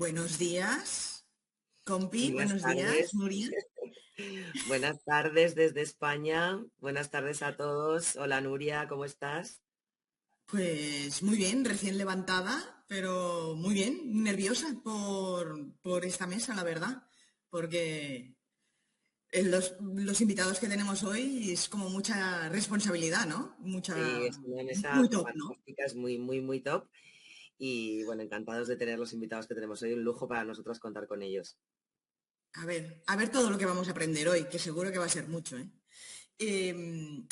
Buenos días, compi, Buenas buenos días, tardes. Nuria. Buenas tardes desde España. Buenas tardes a todos. Hola Nuria, ¿cómo estás? Pues muy bien, recién levantada, pero muy bien, nerviosa por esta mesa, la verdad, porque los invitados que tenemos hoy es como mucha responsabilidad, ¿no? Sí, es una Muy mesa top, ¿no? fantástica, es muy, muy, muy top. Y bueno, encantados de tener los invitados que tenemos hoy. Un lujo para nosotros contar con ellos. A ver todo lo que vamos a aprender hoy, que seguro que va a ser mucho, ¿eh?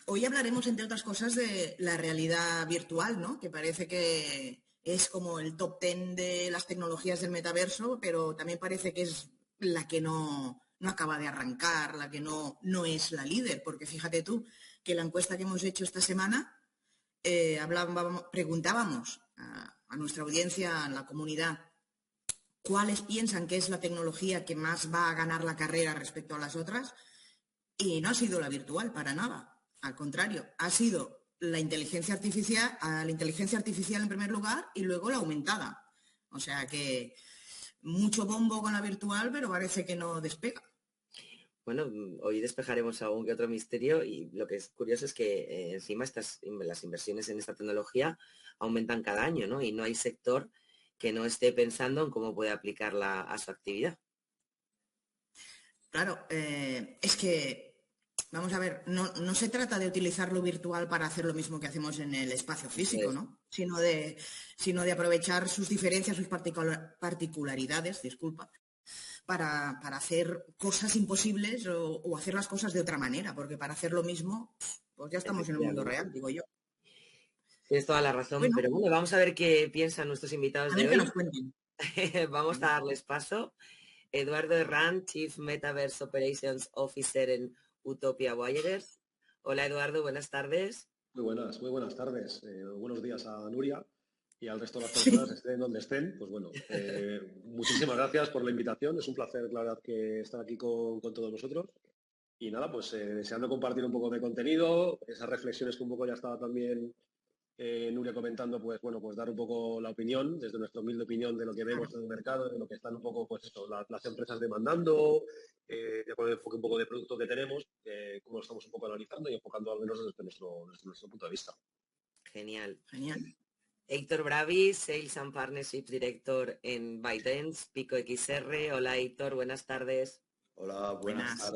Hoy hablaremos, entre otras cosas, de la realidad virtual, ¿no? Que parece que es como el top 10 de las tecnologías del metaverso, pero también parece que es la que no acaba de arrancar, la que no es la líder, porque fíjate tú que la encuesta que hemos hecho esta semana preguntábamos a nuestra audiencia, a la comunidad, cuáles piensan que es la tecnología que más va a ganar la carrera respecto a las otras. Y no ha sido la virtual para nada. Al contrario, ha sido la inteligencia artificial en primer lugar y luego la aumentada. O sea que mucho bombo con la virtual, pero parece que no despega. Bueno, hoy despejaremos algún que otro misterio y lo que es curioso es que encima las inversiones en esta tecnología aumentan cada año, ¿no? Y no hay sector que no esté pensando en cómo puede aplicarla a su actividad. Claro, es que, vamos a ver, no se trata de utilizar lo virtual para hacer lo mismo que hacemos en el espacio Eso físico, es. ¿no? Sino de aprovechar sus diferencias, sus particularidades, disculpa, para hacer cosas imposibles o hacer las cosas de otra manera, porque para hacer lo mismo, pues ya estamos en el mundo Efectivamente. real, digo yo. Tienes toda la razón, Bueno, pero bueno, vamos a ver qué piensan nuestros invitados a de ver qué hoy. nos cuenten. Vamos a darles paso. Eduardo Herrán, Chief Metaverse Operations Officer en Utopia Wireless. Hola Eduardo, buenas tardes. Muy buenas tardes. Buenos días a Nuria y al resto de las personas, Sí. estén donde estén. Pues bueno, muchísimas gracias por la invitación. Es un placer, la verdad, que estar aquí con todos nosotros. Y nada, pues deseando compartir un poco de contenido, esas reflexiones que un poco ya estaba también Nuria comentando, pues bueno, pues dar un poco la opinión, desde nuestra humilde opinión de lo que vemos en el mercado, de lo que están un poco, pues eso, las empresas demandando, ya con el enfoque un poco de producto que tenemos, cómo lo estamos un poco analizando y enfocando al menos desde nuestro punto de vista. Genial. Genial. Héctor Bravi, Sales and Partnerships Director en ByteDance, Pico XR. Hola Héctor, buenas tardes. Hola, Buenas.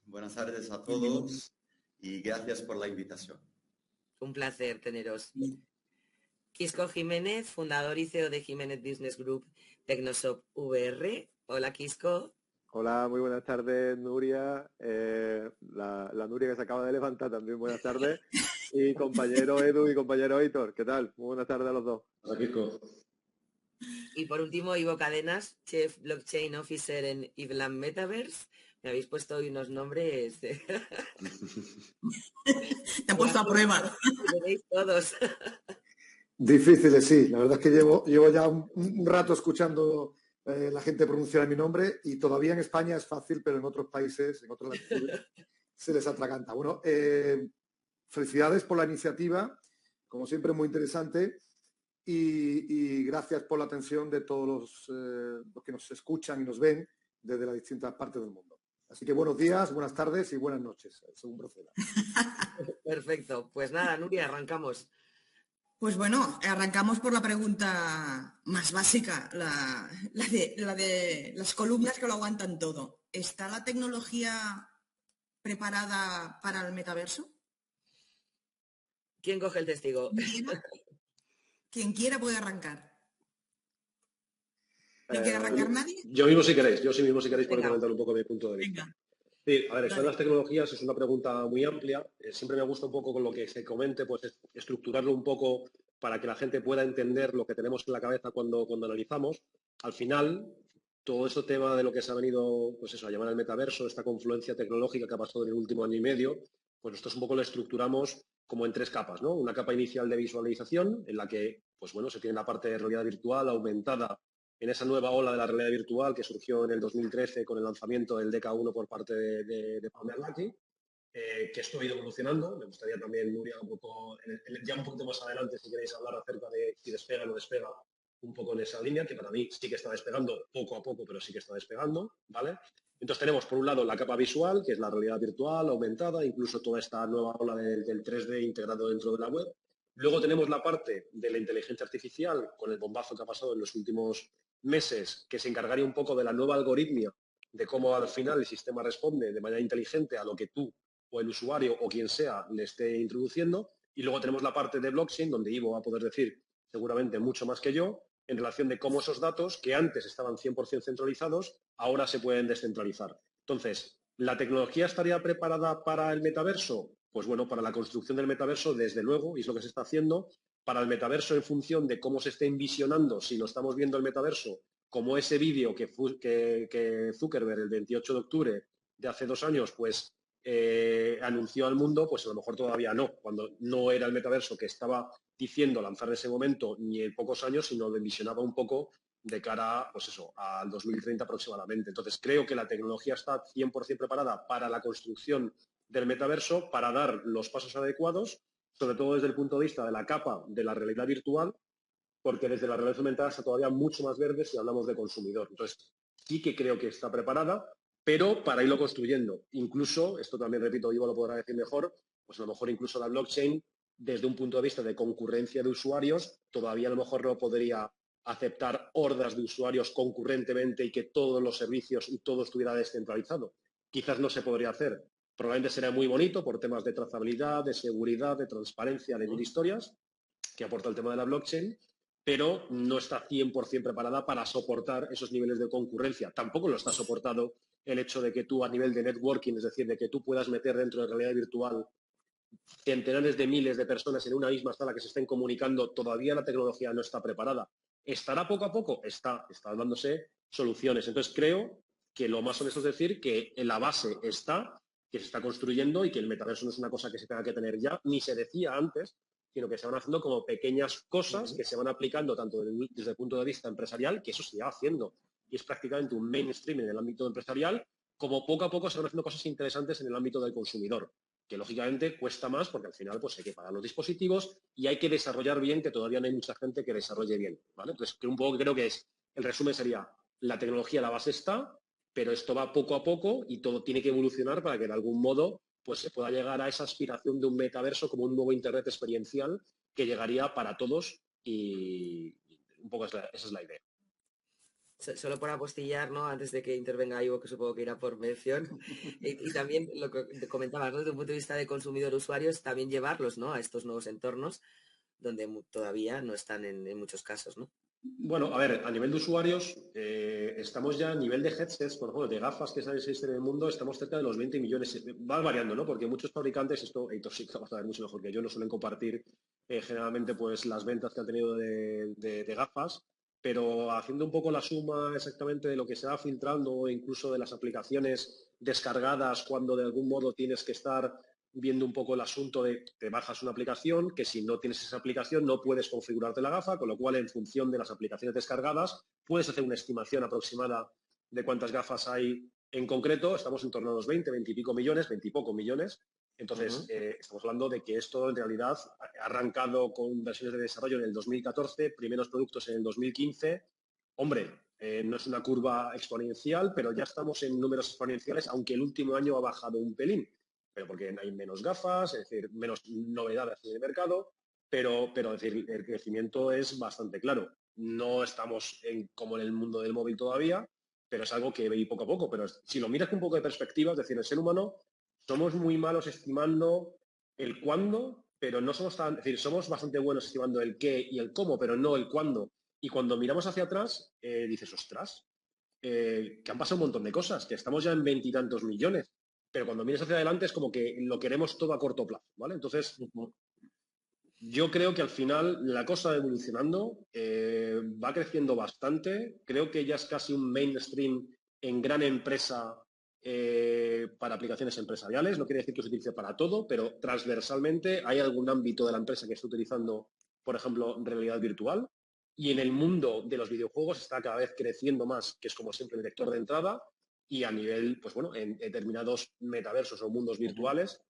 buenas tardes a Bienvenido. todos y gracias por la invitación. Un placer teneros. Quisco Jiménez, fundador y CEO de Jiménez Business Group Tecnoshop VR. Hola Quisco. Hola, muy buenas tardes, Nuria. La Nuria que se acaba de levantar también, buenas tardes. Y compañero Edu y compañero Hitor, ¿qué tal? Muy buenas tardes a los dos. Hola, Kiko. Y por último, Ivo Cadenas, Chief Blockchain Officer en Ivland Metaverse. Me habéis puesto hoy unos nombres. Te han puesto a prueba. Tenéis todos. Difíciles, sí. La verdad es que llevo ya un rato escuchando la gente pronunciar mi nombre y todavía en España es fácil, pero en otros países, en otras latitudes, se les atraganta. Bueno, felicidades por la iniciativa, como siempre muy interesante y gracias por la atención de todos los que nos escuchan y nos ven desde las distintas partes del mundo. Así que buenos días, buenas tardes y buenas noches, según proceda. Perfecto. Pues nada, Nuria, arrancamos. Pues bueno, arrancamos por la pregunta más básica, la de las columnas que lo aguantan todo. ¿Está la tecnología preparada para el metaverso? ¿Quién coge el testigo? Quien quiera puede arrancar. ¿No quiere Eh, arrancar nadie? Yo mismo si queréis puedo Venga, comentar un poco mi punto de vista. Venga, Sí, a ver, esto de dale. las tecnologías es una pregunta muy amplia. Siempre me gusta un poco con lo que se comente, pues estructurarlo un poco para que la gente pueda entender lo que tenemos en la cabeza cuando analizamos. Al final, todo ese tema de lo que se ha venido, pues eso, a llamar el metaverso, esta confluencia tecnológica que ha pasado en el último año y medio, pues nosotros un poco lo estructuramos como en tres capas, ¿no? Una capa inicial de visualización, en la que, pues bueno, se tiene la parte de realidad virtual aumentada en esa nueva ola de la realidad virtual que surgió en el 2013 con el lanzamiento del DK1 por parte de Palmer Luckey, que esto ha ido evolucionando. Me gustaría también, Nuria, un poco, ya un poquito más adelante, si queréis hablar acerca de si despega o no despega, un poco en esa línea, que para mí sí que está despegando poco a poco, pero sí que está despegando, ¿vale? Entonces tenemos por un lado la capa visual, que es la realidad virtual, aumentada, incluso toda esta nueva ola del 3D integrado dentro de la web. Luego tenemos la parte de la inteligencia artificial, con el bombazo que ha pasado en los últimos meses, que se encargaría un poco de la nueva algoritmia, de cómo al final el sistema responde de manera inteligente a lo que tú o el usuario o quien sea le esté introduciendo. Y luego tenemos la parte de blockchain, donde Ivo va a poder decir seguramente mucho más que yo, en relación de cómo esos datos, que antes estaban 100% centralizados, ahora se pueden descentralizar. Entonces, ¿la tecnología estaría preparada para el metaverso? Pues bueno, para la construcción del metaverso, desde luego, y es lo que se está haciendo. Para el metaverso, en función de cómo se esté envisionando, si lo estamos viendo el metaverso, como ese vídeo que Zuckerberg el 28 de octubre de hace 2 años, pues anunció al mundo, pues a lo mejor todavía no, cuando no era el metaverso que estaba diciendo lanzar en ese momento ni en pocos años, sino lo envisionaba un poco de cara, pues eso, al 2030 aproximadamente. Entonces, creo que la tecnología está 100% preparada para la construcción del metaverso, para dar los pasos adecuados, sobre todo desde el punto de vista de la capa de la realidad virtual, porque desde la realidad aumentada está todavía mucho más verde si hablamos de consumidor. Entonces, sí que creo que está preparada, pero para irlo construyendo. Incluso, esto también, repito, Ivo lo podrá decir mejor, pues a lo mejor incluso la blockchain, desde un punto de vista de concurrencia de usuarios, todavía a lo mejor no podría aceptar hordas de usuarios concurrentemente y que todos los servicios y todo estuviera descentralizado. Quizás no se podría hacer. Probablemente sería muy bonito por temas de trazabilidad, de seguridad, de transparencia, de mil historias que aporta el tema de la blockchain, pero no está 100% preparada para soportar esos niveles de concurrencia. Tampoco lo está soportado el hecho de que tú a nivel de networking, es decir, de que tú puedas meter dentro de realidad virtual centenares de miles de personas en una misma sala que se estén comunicando, todavía la tecnología no está preparada. ¿Estará poco a poco? Está dándose soluciones. Entonces creo que lo más honesto es decir que en la base está, que se está construyendo y que el metaverso no es una cosa que se tenga que tener ya, ni se decía antes, sino que se van haciendo como pequeñas cosas que se van aplicando tanto desde el punto de vista empresarial, que eso se va haciendo y es prácticamente un mainstream en el ámbito empresarial, como poco a poco se van haciendo cosas interesantes en el ámbito del consumidor, que lógicamente cuesta más porque al final pues hay que pagar los dispositivos y hay que desarrollar bien, que todavía no hay mucha gente que desarrolle bien, ¿vale? Entonces, un poco creo que el resumen sería, la tecnología, la base está, pero esto va poco a poco y todo tiene que evolucionar para que de algún modo pues se pueda llegar a esa aspiración de un metaverso como un nuevo Internet experiencial que llegaría para todos y un poco esa es la idea. Solo por apostillar, ¿no? Antes de que intervenga Ivo, que supongo que irá por mención. Y también lo que comentabas, ¿no? Desde un punto de vista de consumidor-usuarios, también llevarlos, ¿no? A estos nuevos entornos donde todavía no están en muchos casos, ¿no? Bueno, a ver, a nivel de usuarios, estamos ya a nivel de headsets, por ejemplo, de gafas que existen en el mundo, estamos cerca de los 20 millones. Va variando, ¿no? Porque muchos fabricantes, esto Heitor sí que va a saber mucho mejor que yo, no suelen compartir generalmente pues las ventas que han tenido de gafas, pero haciendo un poco la suma exactamente de lo que se va filtrando o incluso de las aplicaciones descargadas cuando de algún modo tienes que estar viendo un poco el asunto de te bajas una aplicación, que si no tienes esa aplicación no puedes configurarte la gafa, con lo cual en función de las aplicaciones descargadas puedes hacer una estimación aproximada de cuántas gafas hay en concreto. Estamos en torno a los 20 y pico millones, 20 y poco millones. Entonces, estamos hablando de que esto en realidad ha arrancado con versiones de desarrollo en el 2014, primeros productos en el 2015. Hombre, no es una curva exponencial, pero ya estamos en números exponenciales, aunque el último año ha bajado un pelín, pero porque hay menos gafas, es decir, menos novedades en el mercado, pero es decir, el crecimiento es bastante claro. No estamos como en el mundo del móvil todavía, pero es algo que ve poco a poco. Pero si lo miras con un poco de perspectiva, es decir, el ser humano somos muy malos estimando el cuándo, pero no somos tan, es decir, somos bastante buenos estimando el qué y el cómo, pero no el cuándo. Y cuando miramos hacia atrás, dices, ostras, que han pasado un montón de cosas, que estamos ya en 20 y tantos millones, pero cuando miras hacia adelante es como que lo queremos todo a corto plazo, ¿vale? Entonces, yo creo que al final la cosa va evolucionando, va creciendo bastante, creo que ya es casi un mainstream en gran empresa para aplicaciones empresariales, no quiere decir que se utilice para todo, pero transversalmente hay algún ámbito de la empresa que está utilizando, por ejemplo, realidad virtual, y en el mundo de los videojuegos está cada vez creciendo más, que es como siempre el vector de entrada, y a nivel, pues bueno, en determinados metaversos o mundos virtuales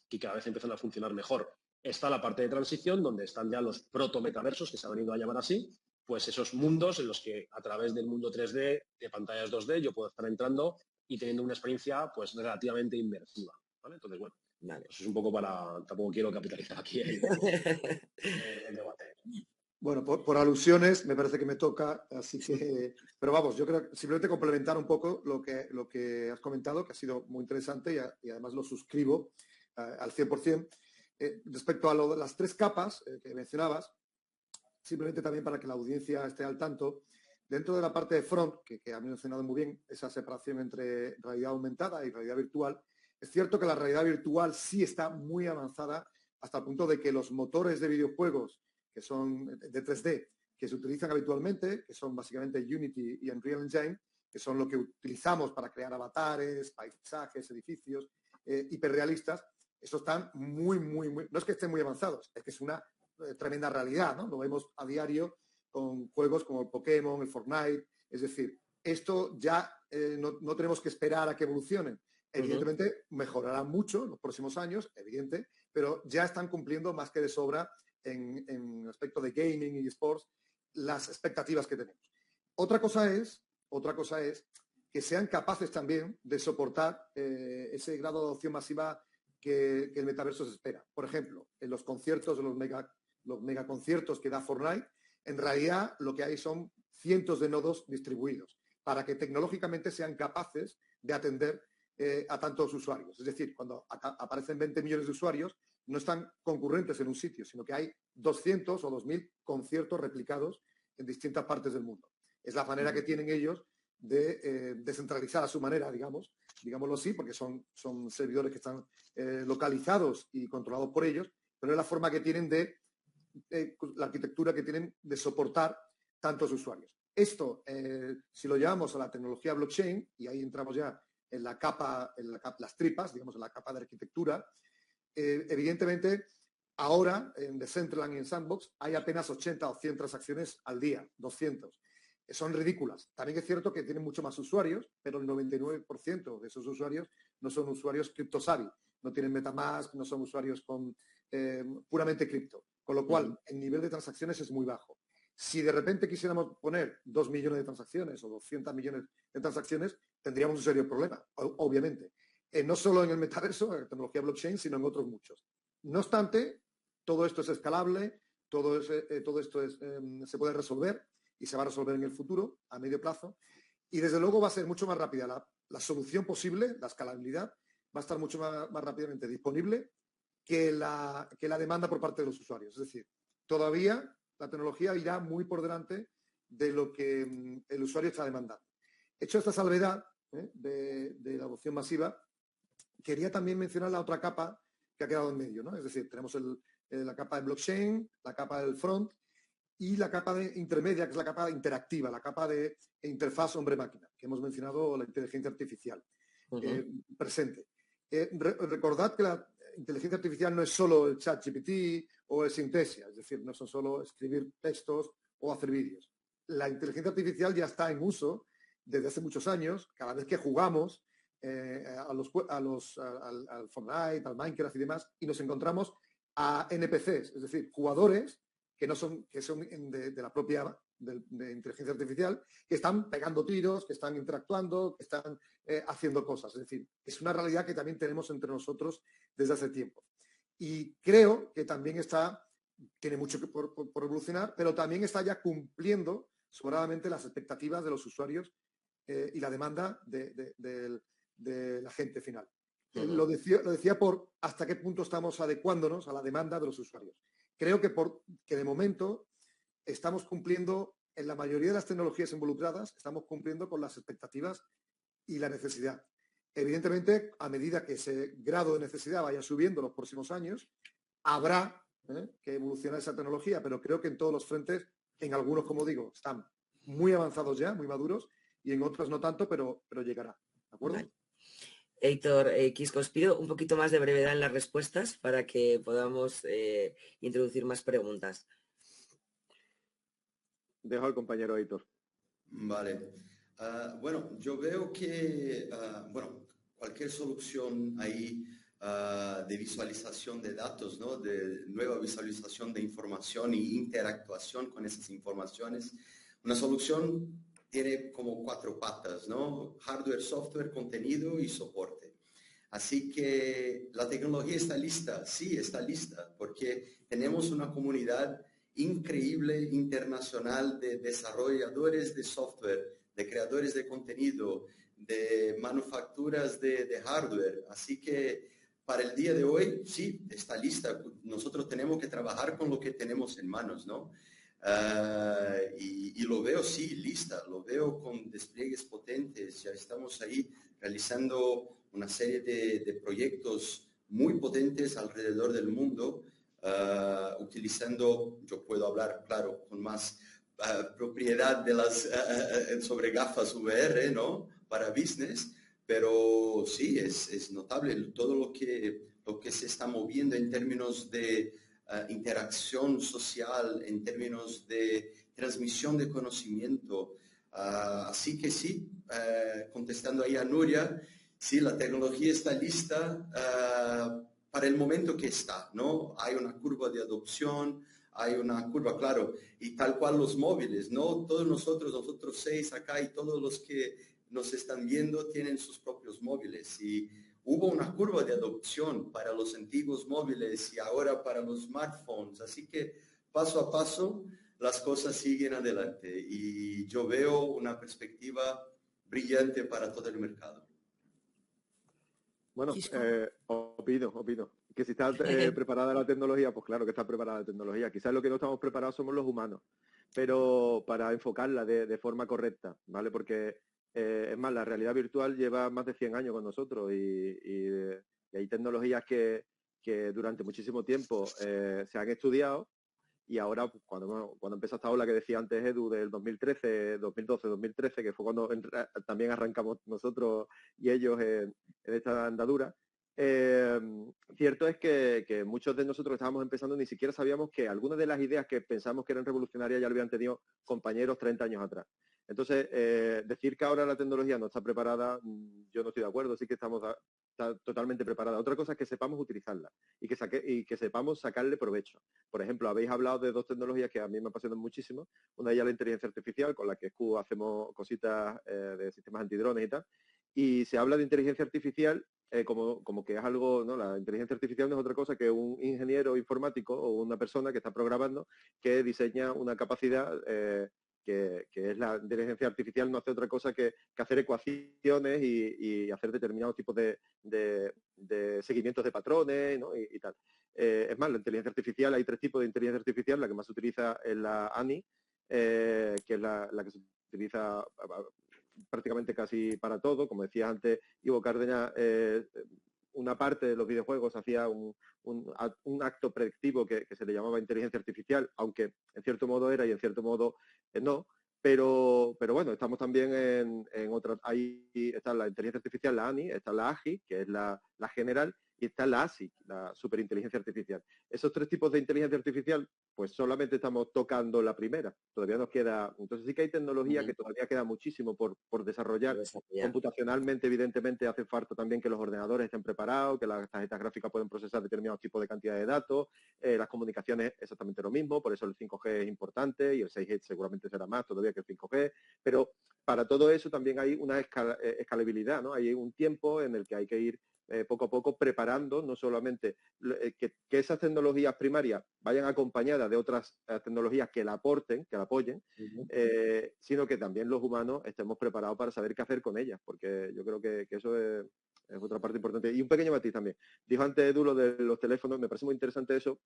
que cada vez empiezan a funcionar mejor. Está la parte de transición, donde están ya los proto-metaversos, que se han venido a llamar así, pues esos mundos en los que a través del mundo 3D, de pantallas 2D, yo puedo estar entrando y teniendo una experiencia pues relativamente inmersiva, ¿vale? Entonces, bueno, Vale. eso es un poco para... Tampoco quiero capitalizar aquí el debate. Bueno, por alusiones me parece que me toca, así que... Pero vamos, yo creo que simplemente complementar un poco lo que has comentado, que ha sido muy interesante y además lo suscribo al 100%. Respecto a las 3 capas que mencionabas, simplemente también para que la audiencia esté al tanto, dentro de la parte de front, que ha mencionado muy bien esa separación entre realidad aumentada y realidad virtual, es cierto que la realidad virtual sí está muy avanzada hasta el punto de que los motores de videojuegos que son de 3D, que se utilizan habitualmente, que son básicamente Unity y Unreal Engine, que son lo que utilizamos para crear avatares, paisajes, edificios hiperrealistas, esos están muy, no es que estén muy avanzados, es que es una tremenda realidad, ¿no? Lo vemos a diario con juegos como el Pokémon, el Fortnite, es decir, esto ya no tenemos que esperar a que evolucionen. Evidentemente mejorará mucho en los próximos años, evidente, pero ya están cumpliendo más que de sobra en aspecto de gaming y sports las expectativas que tenemos. Otra cosa es que sean capaces también de soportar ese grado de adopción masiva que el metaverso se espera. Por ejemplo, en los conciertos, los mega conciertos que da Fortnite, en realidad lo que hay son cientos de nodos distribuidos para que tecnológicamente sean capaces de atender a tantos usuarios. Es decir, cuando aparecen 20 millones de usuarios, no están concurrentes en un sitio, sino que hay 200 o 2000 conciertos replicados en distintas partes del mundo. Es la manera que tienen ellos de descentralizar a su manera, digámoslo así, porque son servidores que están localizados y controlados por ellos, pero es la forma que tienen la arquitectura que tienen de soportar tantos usuarios. Esto, si lo llevamos a la tecnología blockchain, y ahí entramos ya en la capa, las tripas, digamos, en la capa de arquitectura, evidentemente, ahora en Decentraland y en Sandbox hay apenas 80 o 100 transacciones al día, 200. Son ridículas. También es cierto que tienen mucho más usuarios, pero el 99% de esos usuarios no son usuarios criptosavvy, no tienen MetaMask, no son usuarios con puramente cripto. Con lo cual, el nivel de transacciones es muy bajo. Si de repente quisiéramos poner 2 millones de transacciones o 200 millones de transacciones, tendríamos un serio problema, obviamente. No solo en el metaverso, en la tecnología blockchain, sino en otros muchos. No obstante, todo esto es escalable, todo esto se puede resolver y se va a resolver en el futuro, a medio plazo, y desde luego va a ser mucho más rápida la solución posible, la escalabilidad, va a estar mucho más rápidamente disponible que la demanda por parte de los usuarios. Es decir, todavía la tecnología irá muy por delante de lo que el usuario está demandando. Hecho esta salvedad de la adopción masiva, quería también mencionar la otra capa que ha quedado en medio, ¿no? Es decir, tenemos la capa de blockchain, la capa del front y la capa intermedia, que es la capa interactiva, la capa de interfaz hombre-máquina, que hemos mencionado la inteligencia artificial presente. Recordad que la inteligencia artificial no es solo el ChatGPT o el Synthesia, es decir, no son solo escribir textos o hacer vídeos. La inteligencia artificial ya está en uso desde hace muchos años. Cada vez que jugamos al Fortnite, al Minecraft y demás, y nos encontramos a NPCs, es decir, jugadores que son de la propia de inteligencia artificial, que están pegando tiros, que están interactuando, que están haciendo cosas. Es decir, es una realidad que también tenemos entre nosotros desde hace tiempo. Y creo que también tiene mucho por evolucionar, pero también está ya cumpliendo sobradamente las expectativas de los usuarios y la demanda de la gente final. Lo decía por hasta qué punto estamos adecuándonos a la demanda de los usuarios. Creo que de momento estamos cumpliendo, en la mayoría de las tecnologías involucradas, estamos cumpliendo con las expectativas y la necesidad. Evidentemente, a medida que ese grado de necesidad vaya subiendo en los próximos años, habrá que evolucionar esa tecnología, pero creo que en todos los frentes, en algunos, como digo, están muy avanzados ya, muy maduros, y en otros no tanto, pero llegará. ¿De acuerdo? Vale. Héctor, Quisco, os pido un poquito más de brevedad en las respuestas para que podamos introducir más preguntas. Dejo al compañero Héctor. Vale. Bueno, yo veo que, cualquier solución ahí de visualización de datos, ¿no? De nueva visualización de información y interactuación con esas informaciones. Una solución tiene como 4 patas, ¿no? Hardware, software, contenido y soporte. Así que la tecnología está lista, sí, está lista, porque tenemos una comunidad increíble internacional de desarrolladores de software, de creadores de contenido, de manufacturas de hardware. Así que para el día de hoy, sí, está lista. Nosotros tenemos que trabajar con lo que tenemos en manos, ¿no? Y lo veo, sí, lista, lo veo con despliegues potentes. Ya estamos ahí realizando una serie de proyectos muy potentes alrededor del mundo, utilizando, yo puedo hablar, claro, con más propiedad de sobre gafas VR, ¿no? Para business, pero sí, es notable todo lo que se está moviendo en términos de interacción social, en términos de transmisión de conocimiento. Así que sí, contestando ahí a Nuria, sí, la tecnología está lista para el momento que está, ¿no? Hay una curva de adopción, hay una curva, claro, y tal cual los móviles, ¿no? Todos nosotros 6 acá y todos los que nos están viendo tienen sus propios móviles y hubo una curva de adopción para los antiguos móviles y ahora para los smartphones, así que paso a paso las cosas siguen adelante y yo veo una perspectiva brillante para todo el mercado. Bueno, opino. Que si está preparada la tecnología, pues claro que está preparada la tecnología. Quizás lo que no estamos preparados somos los humanos, pero para enfocarla de forma correcta, ¿vale? Porque, es más, la realidad virtual lleva más de 100 años con nosotros y hay tecnologías que durante muchísimo tiempo se han estudiado y ahora, pues, cuando empezó esta ola que decía antes Edu del 2013, 2012, 2013, que fue cuando también arrancamos nosotros y ellos en esta andadura, cierto es que muchos de nosotros que estábamos empezando ni siquiera sabíamos que algunas de las ideas que pensamos que eran revolucionarias ya lo habían tenido compañeros 30 años atrás. Entonces, decir que ahora la tecnología no está preparada, yo no estoy de acuerdo, sí que está totalmente preparada. Otra cosa es que sepamos utilizarla y que sepamos sacarle provecho. Por ejemplo, habéis hablado de 2 tecnologías que a mí me apasionan muchísimo. Una de ellas la inteligencia artificial, con la que SQ hacemos cositas de sistemas antidrones y tal. Y se habla de inteligencia artificial como que es algo, ¿no? La inteligencia artificial no es otra cosa que un ingeniero informático o una persona que está programando que diseña una capacidad que es la inteligencia artificial, no hace otra cosa que hacer ecuaciones y hacer determinados tipos de seguimientos de patrones, ¿no? y tal. Es más, la inteligencia artificial, hay 3 tipos de inteligencia artificial, la que más se utiliza es la ANI, que es la que se utiliza prácticamente casi para todo. Como decía antes Ivo Cárdenas, una parte de los videojuegos hacía un acto predictivo que se le llamaba inteligencia artificial, aunque en cierto modo era y en cierto modo no. Pero bueno, estamos también en otras. Ahí está la inteligencia artificial, la ANI, está la AGI, que es la general, y está la ASIC, la superinteligencia artificial. Esos 3 tipos de inteligencia artificial, pues solamente estamos tocando la primera. Todavía nos queda. Entonces sí que hay tecnología que todavía queda muchísimo por desarrollar. Computacionalmente, evidentemente, hace falta también que los ordenadores estén preparados, que las tarjetas gráficas pueden procesar determinados tipos de cantidad de datos, las comunicaciones exactamente lo mismo, por eso el 5G es importante y el 6G seguramente será más todavía que el 5G, pero para todo eso también hay una escalabilidad, ¿no? Hay un tiempo en el que hay que ir poco a poco preparando, no solamente que esas tecnologías primarias vayan acompañadas de otras tecnologías que la aporten, que la apoyen, sino que también los humanos estemos preparados para saber qué hacer con ellas, porque yo creo que eso es otra parte importante. Y un pequeño matiz también. Dijo antes Edu lo de los teléfonos, me parece muy interesante eso,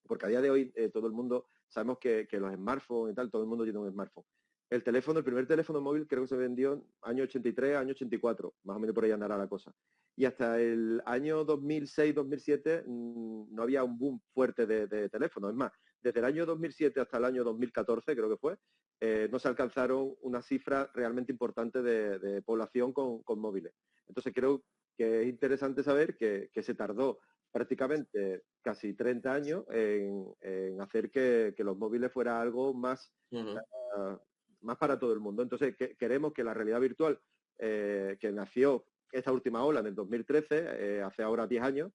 porque a día de hoy todo el mundo, sabemos que los smartphones y tal, todo el mundo tiene un smartphone. El primer teléfono móvil creo que se vendió en año 83, año 84, más o menos por ahí andará la cosa. Y hasta el año 2006-2007 no había un boom fuerte de teléfonos. Es más, desde el año 2007 hasta el año 2014, creo que fue, no se alcanzaron una cifra realmente importante de población con móviles. Entonces creo que es interesante saber que se tardó prácticamente casi 30 años en hacer que los móviles fuera algo más, más para todo el mundo. Entonces, queremos que la realidad virtual, que nació esta última ola en el 2013, hace ahora 10 años,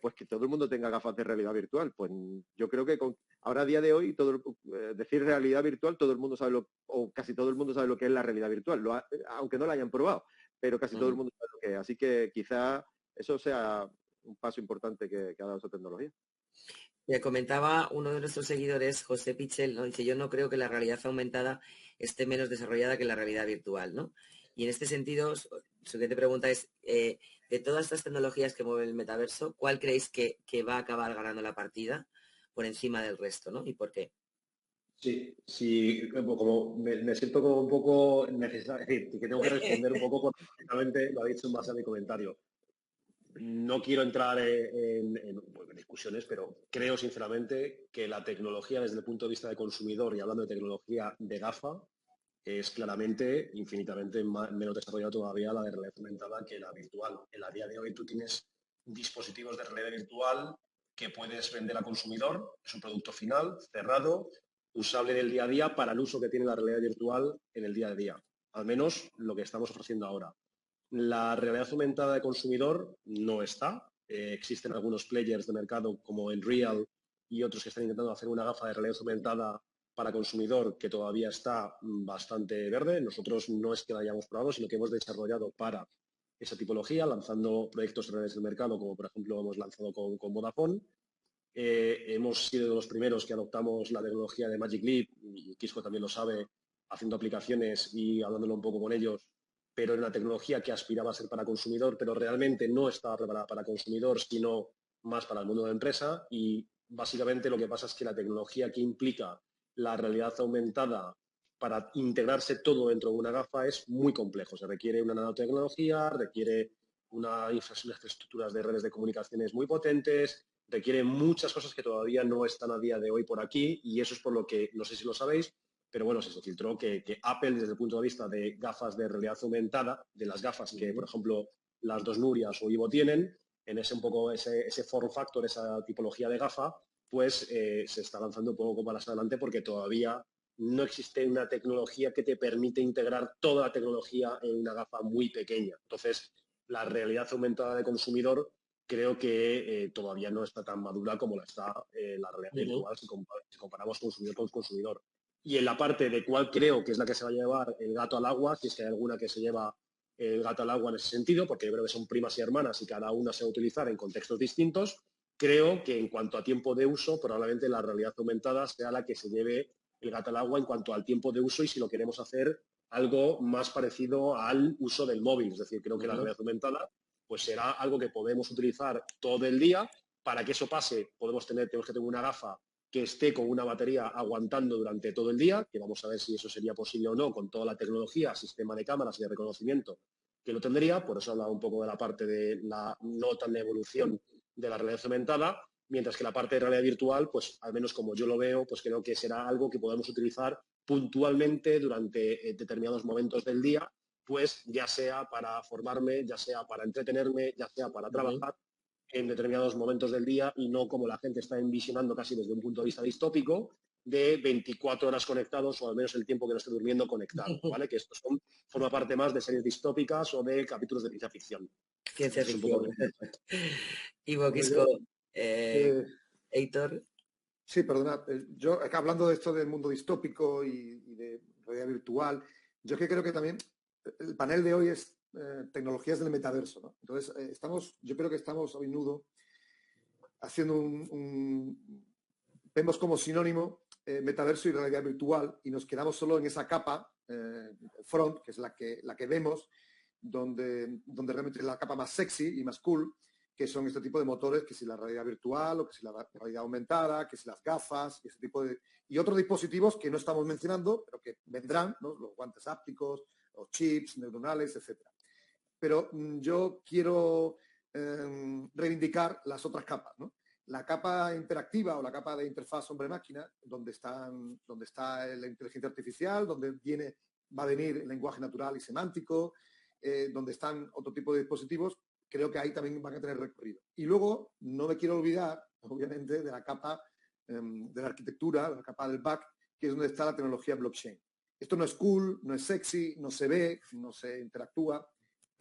pues que todo el mundo tenga gafas de realidad virtual. Pues yo creo que ahora a día de hoy, decir realidad virtual, todo el mundo sabe o casi todo el mundo sabe lo que es la realidad virtual, aunque no la hayan probado, pero casi todo el mundo sabe lo que es. Así que quizá eso sea un paso importante que ha dado esa tecnología. Me comentaba uno de nuestros seguidores, José Pichel, ¿no? Dice, yo no creo que la realidad aumentada esté menos desarrollada que la realidad virtual, ¿no? Y en este siguiente siguiente pregunta es, de todas estas tecnologías que mueven el metaverso, ¿cuál creéis que va a acabar ganando la partida por encima del resto, ¿no? ¿Y por qué? Sí, sí, como me siento como un poco necesario, es decir, que tengo que responder un poco porque prácticamente lo ha dicho en base a mi comentario. No quiero entrar en discusiones, pero creo sinceramente que la tecnología desde el punto de vista de consumidor y hablando de tecnología de gafa es claramente infinitamente menos desarrollada todavía la de realidad aumentada que la virtual. En la día de hoy tú tienes dispositivos de realidad virtual que puedes vender a consumidor, es un producto final, cerrado, usable en el día a día para el uso que tiene la realidad virtual en el día a día. Al menos lo que estamos ofreciendo ahora. La realidad aumentada de consumidor no está. Existen algunos players de mercado como Enreal y otros que están intentando hacer una gafa de realidad aumentada para consumidor que todavía está bastante verde. Nosotros no es que la hayamos probado, sino que hemos desarrollado para esa tipología, lanzando proyectos reales del mercado, como por ejemplo hemos lanzado con Vodafone. Hemos sido de los primeros que adoptamos la tecnología de Magic Leap, y Quisco también lo sabe, haciendo aplicaciones y hablándolo un poco con ellos, pero era una tecnología que aspiraba a ser para consumidor, pero realmente no estaba preparada para consumidor, sino más para el mundo de la empresa. Y básicamente lo que pasa es que la tecnología que implica la realidad aumentada para integrarse todo dentro de una gafa es muy complejo. Se requiere una nanotecnología, requiere unas infraestructuras de redes de comunicaciones muy potentes, requiere muchas cosas que todavía no están a día de hoy por aquí, y eso es por lo que, no sé si lo sabéis, pero bueno, se filtró que Apple, desde el punto de vista de gafas de realidad aumentada, de las gafas que, por ejemplo, las dos Nurias o Ivo tienen, en ese un poco ese form factor, esa tipología de gafa, pues se está lanzando un poco más adelante porque todavía no existe una tecnología que te permite integrar toda la tecnología en una gafa muy pequeña. Entonces, la realidad aumentada de consumidor creo que todavía no está tan madura como la está la realidad virtual si comparamos consumidor con consumidor. Y en la parte de cuál creo que es la que se va a llevar el gato al agua, si es que hay alguna que se lleva el gato al agua en ese sentido, porque yo creo que son primas y hermanas y cada una se va a utilizar en contextos distintos, creo que en cuanto a tiempo de uso, probablemente la realidad aumentada sea la que se lleve el gato al agua en cuanto al tiempo de uso y si lo queremos hacer algo más parecido al uso del móvil. Es decir, creo que la realidad aumentada pues será algo que podemos utilizar todo el día. Para que eso pase, tenemos que tener una gafa que esté con una batería aguantando durante todo el día, que vamos a ver si eso sería posible o no con toda la tecnología, sistema de cámaras y de reconocimiento que lo tendría. Por eso he hablado un poco de la parte de la no tan evolución de la realidad aumentada, mientras que la parte de realidad virtual, pues al menos como yo lo veo, pues creo que será algo que podemos utilizar puntualmente durante determinados momentos del día, pues ya sea para formarme, ya sea para entretenerme, ya sea para trabajar en determinados momentos del día, y no como la gente está envisionando casi desde un punto de vista distópico, de 24 horas conectados o al menos el tiempo que no esté durmiendo conectado, ¿vale? Que esto forma parte más de series distópicas o de capítulos de ciencia ficción. Ciencia ficción. Ivo, Bueno, Quisco, eh, Heitor. Sí, perdona. Yo, acá hablando de esto del mundo distópico y de realidad virtual, yo es que creo que también el panel de hoy es tecnologías del metaverso, ¿no? Entonces, yo creo que estamos hoy nudo haciendo vemos como sinónimo metaverso y realidad virtual y nos quedamos solo en esa capa front, que es la que vemos, donde realmente es la capa más sexy y más cool, que son este tipo de motores, que si la realidad virtual o que si la realidad aumentada, que si las gafas y ese tipo y otros dispositivos que no estamos mencionando, pero que vendrán, ¿no? Los guantes ápticos, los chips neuronales, etcétera. Pero yo quiero reivindicar las otras capas, ¿no? La capa interactiva o la capa de interfaz hombre-máquina, donde está la inteligencia artificial, donde va a venir el lenguaje natural y semántico, donde están otro tipo de dispositivos, creo que ahí también van a tener recorrido. Y luego no me quiero olvidar, obviamente, de la capa de la arquitectura, la capa del back, que es donde está la tecnología blockchain. Esto no es cool, no es sexy, no se ve, no se interactúa,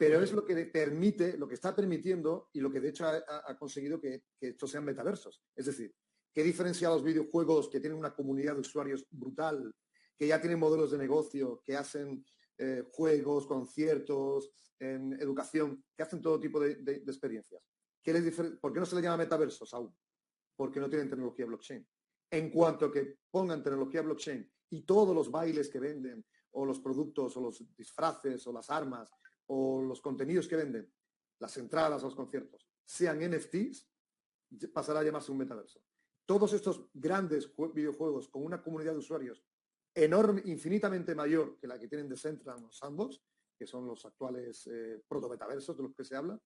pero es lo que permite, lo que está permitiendo y lo que de hecho ha conseguido que estos sean metaversos. Es decir, ¿qué diferencia a los videojuegos que tienen una comunidad de usuarios brutal, que ya tienen modelos de negocio, que hacen juegos, conciertos, en educación, que hacen todo tipo de experiencias? ¿Por qué no se le llama metaversos aún? Porque no tienen tecnología blockchain. En cuanto que pongan tecnología blockchain y todos los bailes que venden, o los productos, o los disfraces, o las armas, o los contenidos que venden, las entradas a los conciertos, sean NFTs, pasará a llamarse un metaverso. Todos estos grandes videojuegos con una comunidad de usuarios enorme, infinitamente mayor que la que tienen Decentraland o Sandbox, que son los actuales proto-metaversos de los que se habla,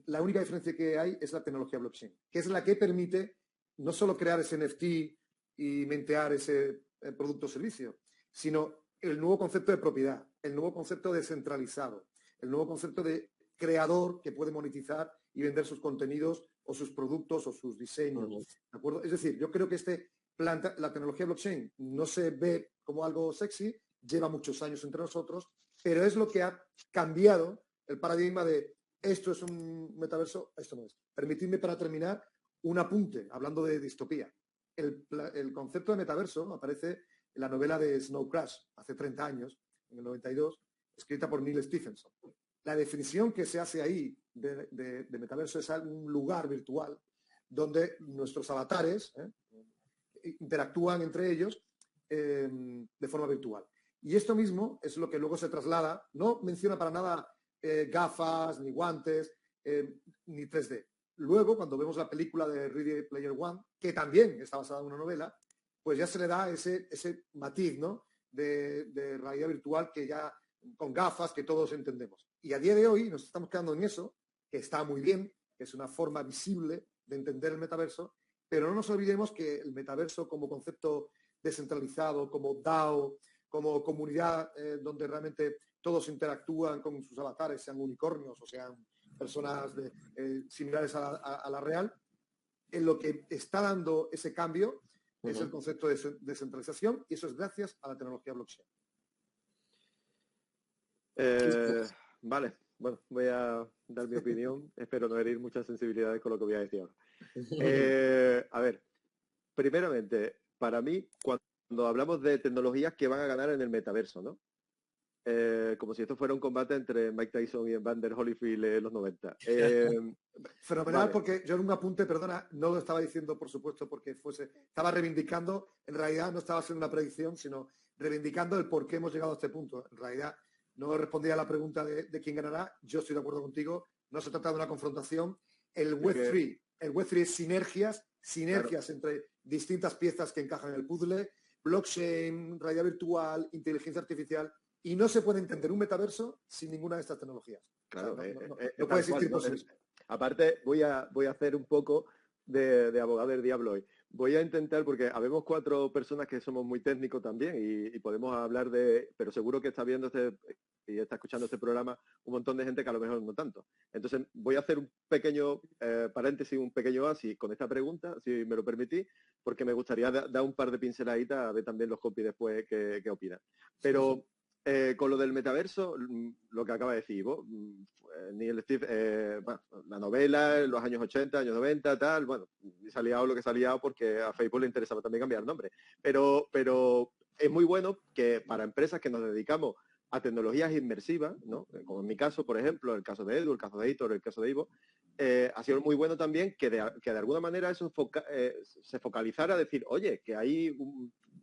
la única diferencia que hay es la tecnología blockchain, que es la que permite no solo crear ese NFT y mintear ese producto o servicio, sino el nuevo concepto de propiedad, el nuevo concepto de descentralizado, el nuevo concepto de creador que puede monetizar y vender sus contenidos o sus productos o sus diseños. ¿De acuerdo? Es decir, yo creo que la tecnología blockchain no se ve como algo sexy, lleva muchos años entre nosotros, pero es lo que ha cambiado el paradigma de esto es un metaverso, esto no es. Permitidme para terminar un apunte, hablando de distopía. El concepto de metaverso aparece en la novela de Snow Crash, hace 30 años, en el 92, escrita por Neil Stephenson. La definición que se hace ahí de metaverso es un lugar virtual donde nuestros avatares interactúan entre ellos de forma virtual. Y esto mismo es lo que luego se traslada, no menciona para nada gafas, ni guantes, ni 3D. Luego, cuando vemos la película de Ready Player One, que también está basada en una novela, pues ya se le da ese matiz, ¿no?, de realidad virtual que ya con gafas que todos entendemos. Y a día de hoy nos estamos quedando en eso, que está muy bien, que es una forma visible de entender el metaverso, pero no nos olvidemos que el metaverso como concepto descentralizado, como DAO, como comunidad donde realmente todos interactúan con sus avatares, sean unicornios o sean personas similares a la real, en lo que está dando ese cambio es el concepto de descentralización, y eso es gracias a la tecnología blockchain. Vale, bueno, voy a dar mi opinión. Espero no herir muchas sensibilidades con lo que voy a decir ahora. A ver, primeramente, para mí, cuando hablamos de tecnologías que van a ganar en el metaverso, ¿no? Como si esto fuera un combate entre Mike Tyson y Evander Holyfield en los 90. Fenomenal, vale. Porque yo en un apunte, perdona, no lo estaba diciendo, por supuesto, porque estaba reivindicando, en realidad no estaba haciendo una predicción, sino reivindicando el por qué hemos llegado a este punto. En realidad no respondía a la pregunta de quién ganará. Yo estoy de acuerdo contigo, no se trata de una confrontación. El Web3 es sinergias claro, entre distintas piezas que encajan en el puzzle, blockchain, realidad virtual, inteligencia artificial. Y no se puede entender un metaverso sin ninguna de estas tecnologías. Claro, o sea, no puede existir posible. Aparte, voy a hacer un poco de abogado del diablo hoy. Voy a intentar, porque habemos 4 personas que somos muy técnicos también y podemos hablar pero seguro que está viendo y está escuchando este programa un montón de gente que a lo mejor no tanto. Entonces, voy a hacer un pequeño paréntesis, un pequeño oasis con esta pregunta, si me lo permitís, porque me gustaría dar un par de pinceladitas a ver también los compis después qué opinan. Pero... Sí. Con lo del metaverso, lo que acaba de decir vos, Neil Steve, bueno, la novela, en los años 80, años 90, tal, bueno, se ha liado lo que se ha liado porque a Facebook le interesaba también cambiar el nombre. Pero es muy bueno que para empresas que nos dedicamos a tecnologías inmersivas, ¿no?, como en mi caso, por ejemplo, el caso de Edu, el caso de Hitor, el caso de Ivo, ha sido muy bueno también que de alguna manera eso se focalizara a decir, oye, que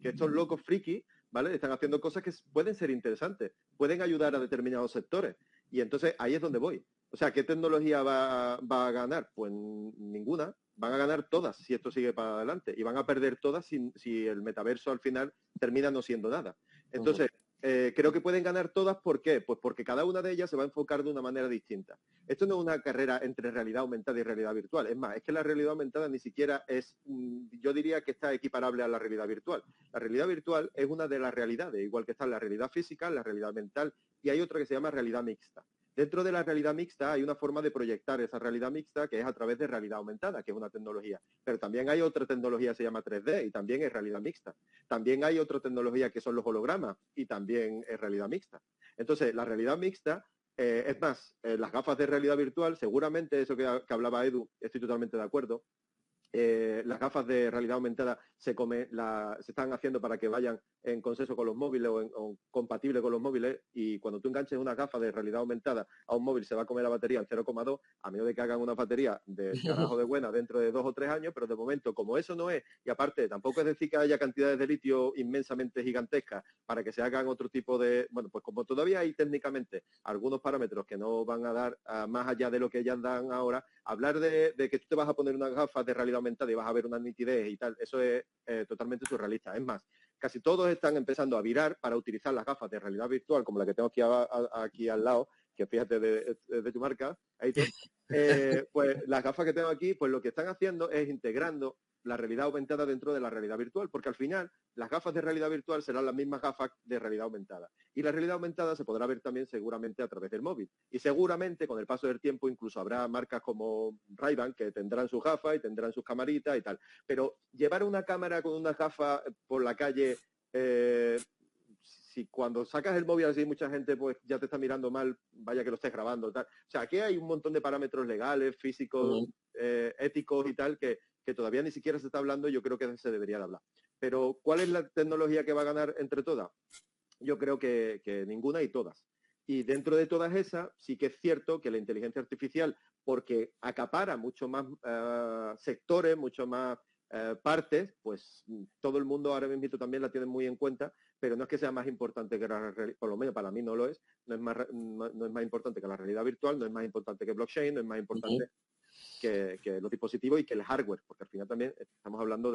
estos locos frikis, ¿vale?, están haciendo cosas que pueden ser interesantes, pueden ayudar a determinados sectores. Y entonces ahí es donde voy. O sea, ¿qué tecnología va a ganar? Pues ninguna. Van a ganar todas si esto sigue para adelante. Y van a perder todas si el metaverso al final termina no siendo nada. Entonces, creo que pueden ganar todas. ¿Por qué? Pues porque cada una de ellas se va a enfocar de una manera distinta. Esto no es una carrera entre realidad aumentada y realidad virtual. Es más, es que la realidad aumentada ni siquiera yo diría que está equiparable a la realidad virtual. La realidad virtual es una de las realidades, igual que está la realidad física, la realidad mental, y hay otra que se llama realidad mixta. Dentro de la realidad mixta hay una forma de proyectar esa realidad mixta que es a través de realidad aumentada, que es una tecnología. Pero también hay otra tecnología que se llama 3D y también es realidad mixta. También hay otra tecnología que son los hologramas y también es realidad mixta. Entonces, la realidad mixta Es más, las gafas de realidad virtual, seguramente eso que hablaba Edu, estoy totalmente de acuerdo. Las gafas de realidad aumentada se están haciendo para que vayan en consenso con los móviles o compatible con los móviles, y cuando tú enganches una gafa de realidad aumentada a un móvil se va a comer la batería en 0,2, a menos de que hagan una batería de carajo de buena dentro de 2 o 3 años, pero de momento, como eso no es, y aparte tampoco es decir que haya cantidades de litio inmensamente gigantescas para que se hagan otro tipo de, bueno, pues como todavía hay técnicamente algunos parámetros que no van a dar más allá de lo que ya dan ahora, hablar de que tú te vas a poner unas gafas de realidad aumentada y vas a ver una nitidez y tal, eso es totalmente surrealista. Es más, casi todos están empezando a virar para utilizar las gafas de realidad virtual, como la que tengo aquí al lado, que fíjate de tu marca, Aitor, pues las gafas que tengo aquí, pues lo que están haciendo es integrando la realidad aumentada dentro de la realidad virtual, porque al final las gafas de realidad virtual serán las mismas gafas de realidad aumentada. Y la realidad aumentada se podrá ver también seguramente a través del móvil. Y seguramente con el paso del tiempo incluso habrá marcas como Ray-Ban que tendrán sus gafas y tendrán sus camaritas y tal. Pero llevar una cámara con una gafa por la calle, si cuando sacas el móvil así mucha gente pues ya te está mirando mal, vaya que lo estés grabando, tal. O sea, aquí hay un montón de parámetros legales, físicos, éticos y tal que todavía ni siquiera se está hablando y yo creo que se debería de hablar. Pero ¿cuál es la tecnología que va a ganar entre todas? Yo creo que ninguna y todas. Y dentro de todas esas, sí que es cierto que la inteligencia artificial, porque acapara mucho más sectores, mucho más partes, pues todo el mundo ahora mismo también la tiene muy en cuenta, pero no es que sea más importante que la realidad, por lo menos para mí no lo es, no es más importante que la realidad virtual, no es más importante que blockchain, no es más importante que los dispositivos y que el hardware, porque al final también estamos hablando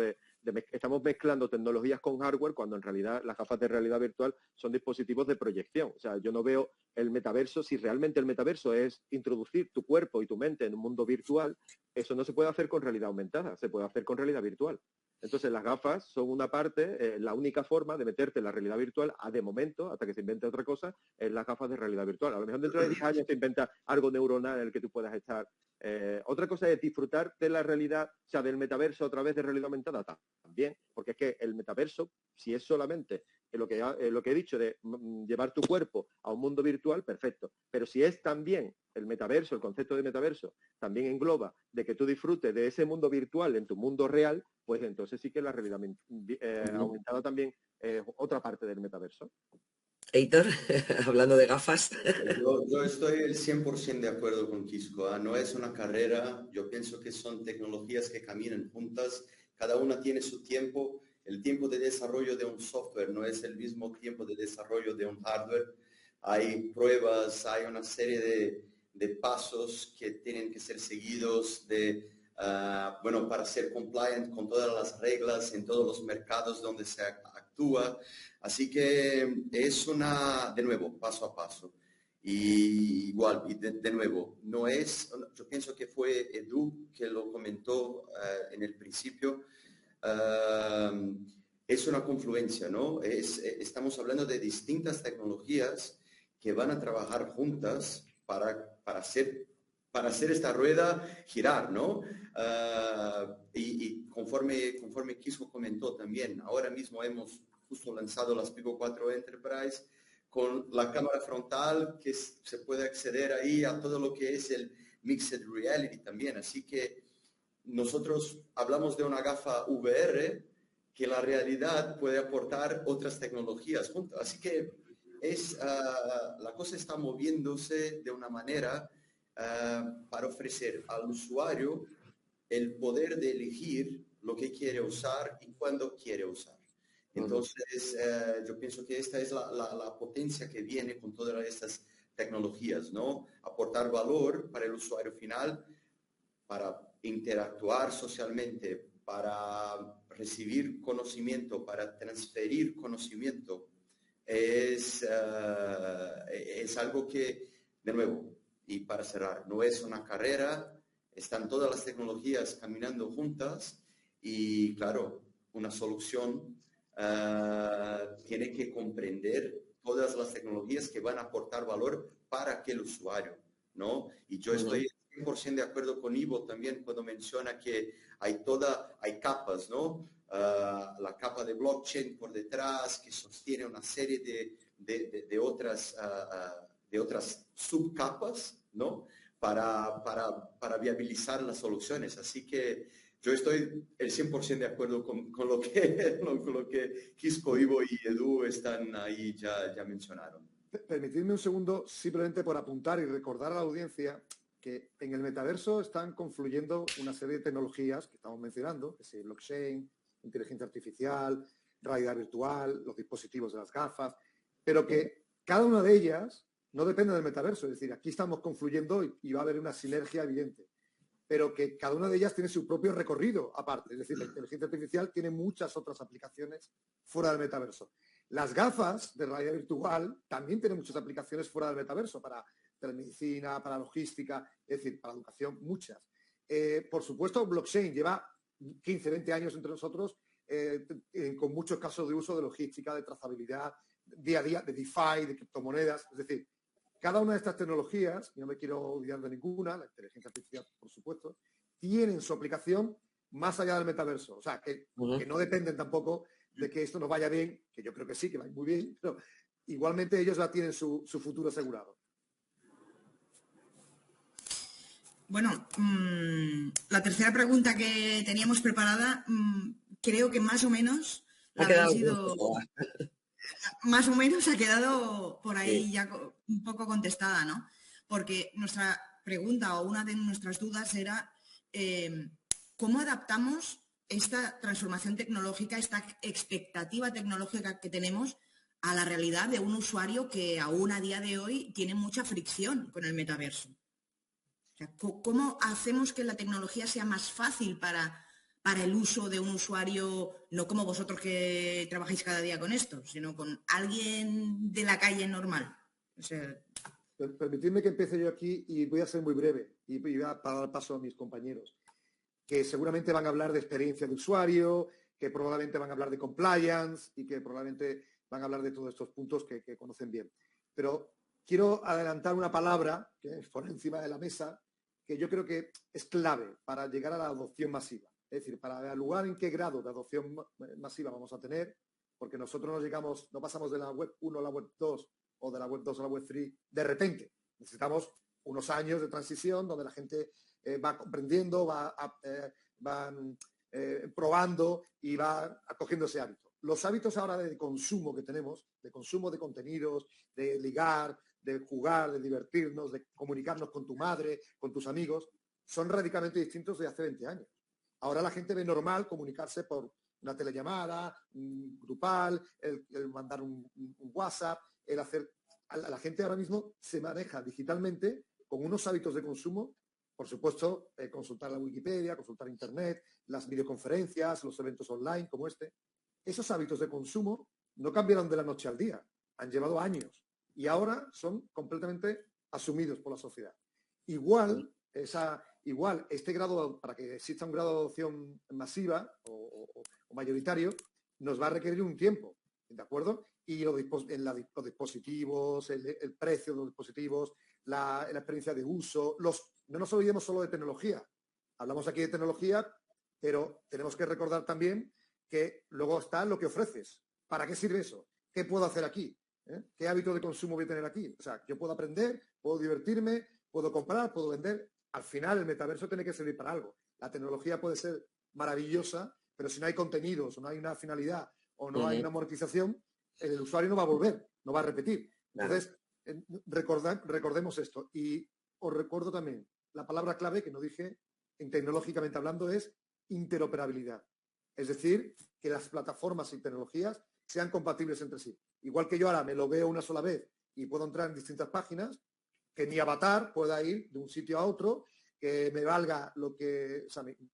estamos mezclando tecnologías con hardware cuando en realidad las gafas de realidad virtual son dispositivos de proyección. O sea, yo no veo el metaverso, si realmente el metaverso es introducir tu cuerpo y tu mente en un mundo virtual, eso no se puede hacer con realidad aumentada, se puede hacer con realidad virtual. Entonces las gafas son una parte, la única forma de meterte en la realidad virtual, de momento, hasta que se invente otra cosa, es las gafas de realidad virtual. A lo mejor dentro de 10 años se inventa algo neuronal en el que tú puedas estar. Otra cosa es disfrutar de la realidad, o sea, del metaverso a través de realidad aumentada también, porque es que el metaverso, si es solamente lo que he dicho de llevar tu cuerpo a un mundo virtual, perfecto. Pero si es también el metaverso, el concepto de metaverso, también engloba de que tú disfrutes de ese mundo virtual en tu mundo real, pues entonces sí que la realidad aumentada también es otra parte del metaverso. Heitor, hablando de gafas. Yo estoy el 100% de acuerdo con Quisco. No es una carrera, yo pienso que son tecnologías que caminan juntas, cada una tiene su tiempo. El tiempo de desarrollo de un software no es el mismo tiempo de desarrollo de un hardware. Hay pruebas, hay una serie de pasos que tienen que ser seguidos para ser compliant con todas las reglas en todos los mercados donde se actúa. Así que es de nuevo, paso a paso. Y igual, y de nuevo, yo pienso que fue Edu que lo comentó en el principio, es una confluencia, ¿no? Estamos hablando de distintas tecnologías que van a trabajar juntas para hacer esta rueda girar, ¿no? Y conforme Kisco comentó también, ahora mismo hemos justo lanzado las Pico 4 Enterprise con la cámara frontal que se puede acceder ahí a todo lo que es el Mixed Reality también. Así que nosotros hablamos de una gafa VR que la realidad puede aportar otras tecnologías juntas. Así que la cosa está moviéndose de una manera para ofrecer al usuario el poder de elegir lo que quiere usar y cuándo quiere usar. Entonces, yo pienso que esta es la potencia que viene con todas estas tecnologías, ¿no? Aportar valor para el usuario final, para interactuar socialmente, para recibir conocimiento, para transferir conocimiento. Es algo que, de nuevo, y para cerrar, no es una carrera, están todas las tecnologías caminando juntas y, claro, una solución tiene que comprender todas las tecnologías que van a aportar valor para aquel usuario, ¿no? Y yo estoy 100% de acuerdo con Ivo también cuando menciona que hay capas, ¿no? La capa de blockchain por detrás que sostiene una serie de otras de otras subcapas, ¿no? Para viabilizar las soluciones. Así que yo estoy el 100% de acuerdo con lo que, con lo que Quisco, Ivo y Edu están ahí ya mencionaron. Permitidme un segundo, simplemente por apuntar y recordar a la audiencia que en el metaverso están confluyendo una serie de tecnologías que estamos mencionando, que es el blockchain, inteligencia artificial, realidad virtual, los dispositivos de las gafas, pero que cada una de ellas no depende del metaverso. Es decir, aquí estamos confluyendo y va a haber una sinergia evidente, pero que cada una de ellas tiene su propio recorrido aparte. Es decir, la inteligencia artificial tiene muchas otras aplicaciones fuera del metaverso. Las gafas de realidad virtual también tienen muchas aplicaciones fuera del metaverso, para telemedicina, para logística, es decir, para educación, muchas. Por supuesto, blockchain lleva 15, 20 años entre nosotros, con muchos casos de uso de logística, de trazabilidad, día a día, de DeFi, de criptomonedas. Es decir, cada una de estas tecnologías, y no me quiero olvidar de ninguna, la inteligencia artificial, por supuesto, tienen su aplicación más allá del metaverso. O sea, que no dependen tampoco de que esto nos vaya bien, que yo creo que sí, que va muy bien, pero igualmente ellos ya tienen su futuro asegurado. Bueno, la tercera pregunta que teníamos preparada, creo que más o menos la habéis ido... Más o menos ha quedado por ahí ya un poco contestada, ¿no? Porque nuestra pregunta o una de nuestras dudas era ¿cómo adaptamos esta transformación tecnológica, esta expectativa tecnológica que tenemos a la realidad de un usuario que aún a día de hoy tiene mucha fricción con el metaverso? O sea, ¿cómo hacemos que la tecnología sea más fácil para el uso de un usuario, no como vosotros que trabajáis cada día con esto, sino con alguien de la calle normal? O sea... Permitidme que empiece yo aquí y voy a ser muy breve y voy a dar paso a mis compañeros, que seguramente van a hablar de experiencia de usuario, que probablemente van a hablar de compliance y que probablemente van a hablar de todos estos puntos que conocen bien. Pero quiero adelantar una palabra que es por encima de la mesa, que yo creo que es clave para llegar a la adopción masiva. Es decir, para evaluar en qué grado de adopción masiva vamos a tener, porque nosotros no pasamos de la web 1 a la web 2 o de la web 2 a la web 3 de repente. Necesitamos unos años de transición donde la gente va comprendiendo, va probando y va acogiendo ese hábito. Los hábitos ahora de consumo que tenemos, de consumo de contenidos, de ligar, de jugar, de divertirnos, de comunicarnos con tu madre, con tus amigos, son radicalmente distintos de hace 20 años. Ahora la gente ve normal comunicarse por una telellamada, grupal, el mandar un WhatsApp, el hacer... La gente ahora mismo se maneja digitalmente con unos hábitos de consumo, por supuesto, consultar la Wikipedia, consultar Internet, las videoconferencias, los eventos online como este. Esos hábitos de consumo no cambiaron de la noche al día, han llevado años y ahora son completamente asumidos por la sociedad. Igual este grado, para que exista un grado de adopción masiva o mayoritario, nos va a requerir un tiempo, ¿de acuerdo? Y los dispositivos, el precio de los dispositivos, la experiencia de uso, no nos olvidemos solo de tecnología. Hablamos aquí de tecnología, pero tenemos que recordar también que luego está lo que ofreces. ¿Para qué sirve eso? ¿Qué puedo hacer aquí? ¿Qué hábito de consumo voy a tener aquí? O sea, yo puedo aprender, puedo divertirme, puedo comprar, puedo vender. Al final el metaverso tiene que servir para algo. La tecnología puede ser maravillosa, pero si no hay contenidos o no hay una finalidad o no hay una monetización, el usuario no va a volver, no va a repetir. Entonces, recordemos esto. Y os recuerdo también, la palabra clave que no dije, tecnológicamente hablando, es interoperabilidad. Es decir, que las plataformas y tecnologías sean compatibles entre sí. Igual que yo ahora me lo veo una sola vez y puedo entrar en distintas páginas, que mi avatar pueda ir de un sitio a otro, que me valga que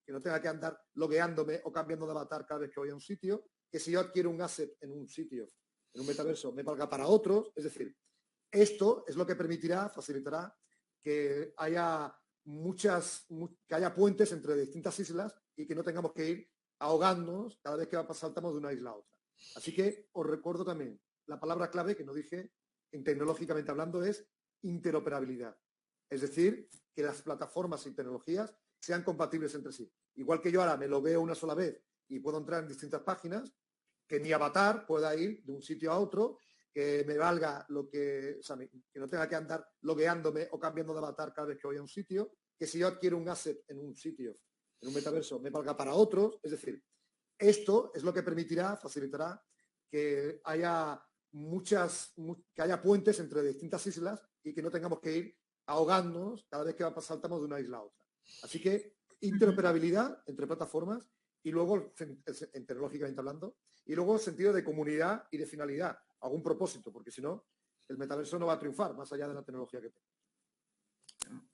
no tenga que andar logueándome o cambiando de avatar cada vez que voy a un sitio, que si yo adquiero un asset en un sitio, en un metaverso, me valga para otros. Es decir, esto es lo que facilitará que haya puentes entre distintas islas y que no tengamos que ir ahogándonos cada vez que saltamos de una isla a otra. Así que os recuerdo también, la palabra clave que no dije, tecnológicamente hablando, es interoperabilidad. Es decir, que las plataformas y tecnologías sean compatibles entre sí. Igual que yo ahora me lo veo una sola vez y puedo entrar en distintas páginas, que mi avatar pueda ir de un sitio a otro, que me valga lo que, o sea, que no tenga que andar logueándome o cambiando de avatar cada vez que voy a un sitio, que si yo adquiero un asset en un sitio, en un metaverso, me valga para otros. Es decir, esto es lo que permitirá, facilitará que haya que haya puentes entre distintas islas y que no tengamos que ir ahogándonos cada vez que saltamos de una isla a otra. Así que interoperabilidad entre plataformas y luego, tecnológicamente hablando, y luego sentido de comunidad y de finalidad, algún propósito, porque si no, el metaverso no va a triunfar más allá de la tecnología que tenga.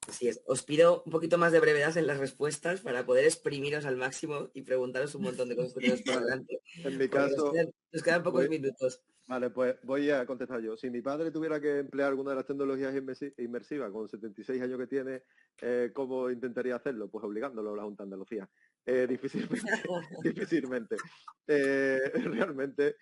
Así es. Os pido un poquito más de brevedad en las respuestas para poder exprimiros al máximo y preguntaros un montón de cosas que tenemos por delante. En mi caso, nos quedan pocos minutos. Vale, pues voy a contestar yo. Si mi padre tuviera que emplear alguna de las tecnologías inmersivas con 76 años que tiene, ¿cómo intentaría hacerlo? Pues obligándolo a la Junta de Andalucía. Difícilmente, difícilmente. Realmente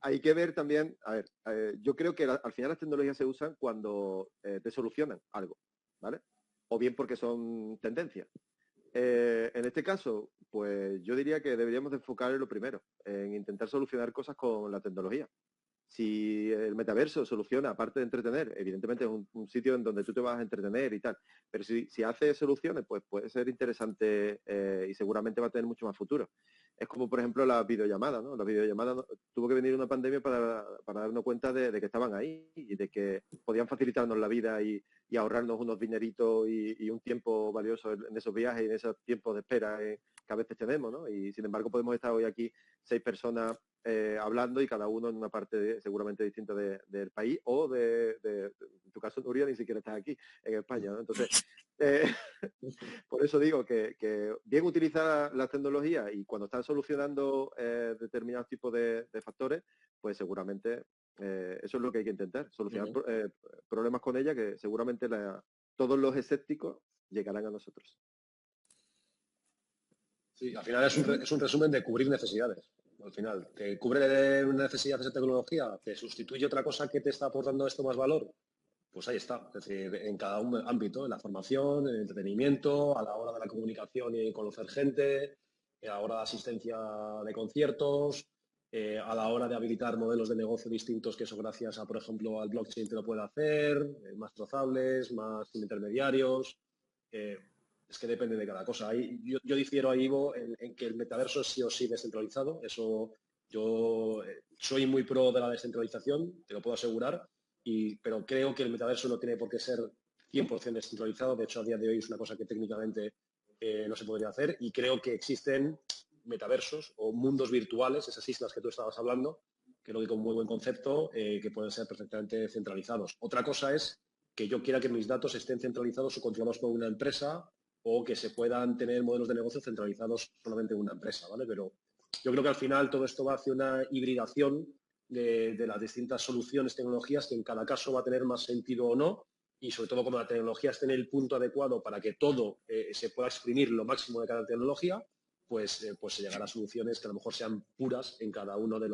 hay que ver también, a ver, yo creo que al final las tecnologías se usan cuando te solucionan algo, ¿vale? O bien porque son tendencias. En este caso, pues yo diría que deberíamos de enfocar en lo primero, en intentar solucionar cosas con la tecnología. Si el metaverso soluciona, aparte de entretener, evidentemente es un sitio en donde tú te vas a entretener y tal, pero si hace soluciones, pues puede ser interesante y seguramente va a tener mucho más futuro. Es como, por ejemplo, la videollamada, ¿no? La videollamada tuvo que venir una pandemia para darnos cuenta de que estaban ahí y de que podían facilitarnos la vida y ahorrarnos unos dineritos y un tiempo valioso en esos viajes y en esos tiempos de espera que a veces tenemos, ¿no? Y sin embargo podemos estar hoy aquí 6 personas hablando y cada uno en una parte seguramente distinta del país o en tu caso, Nuria, ni siquiera estás aquí en España, ¿no? Entonces, por eso digo que bien utilizar las tecnologías y cuando están solucionando determinados tipos de factores, pues seguramente eso es lo que hay que intentar, solucionar problemas con ella que seguramente todos los escépticos llegarán a nosotros. Sí, al final es un resumen de cubrir necesidades. Al final, ¿te cubre una necesidad de esa tecnología? ¿Te sustituye otra cosa que te está aportando esto más valor? Pues ahí está. Es decir, en cada ámbito, en la formación, en el entretenimiento, a la hora de la comunicación y conocer gente, a la hora de asistencia de conciertos, a la hora de habilitar modelos de negocio distintos, que eso gracias a, por ejemplo, al blockchain te lo puede hacer, más trozables, más sin intermediarios. Es que depende de cada cosa. Yo difiero a Ivo en que el metaverso es sí o sí descentralizado. Eso yo soy muy pro de la descentralización, te lo puedo asegurar, pero creo que el metaverso no tiene por qué ser 100% descentralizado. De hecho, a día de hoy es una cosa que técnicamente no se podría hacer y creo que existen metaversos o mundos virtuales, esas islas que tú estabas hablando, creo que con muy buen concepto, que pueden ser perfectamente centralizados. Otra cosa es que yo quiera que mis datos estén centralizados o controlados por una empresa o que se puedan tener modelos de negocio centralizados solamente en una empresa, ¿vale? Pero yo creo que al final todo esto va hacia una hibridación de las distintas soluciones, tecnologías, que en cada caso va a tener más sentido o no, y sobre todo como la tecnología esté en el punto adecuado para que todo se pueda exprimir lo máximo de cada tecnología, pues se llegará a soluciones que a lo mejor sean puras en cada uno de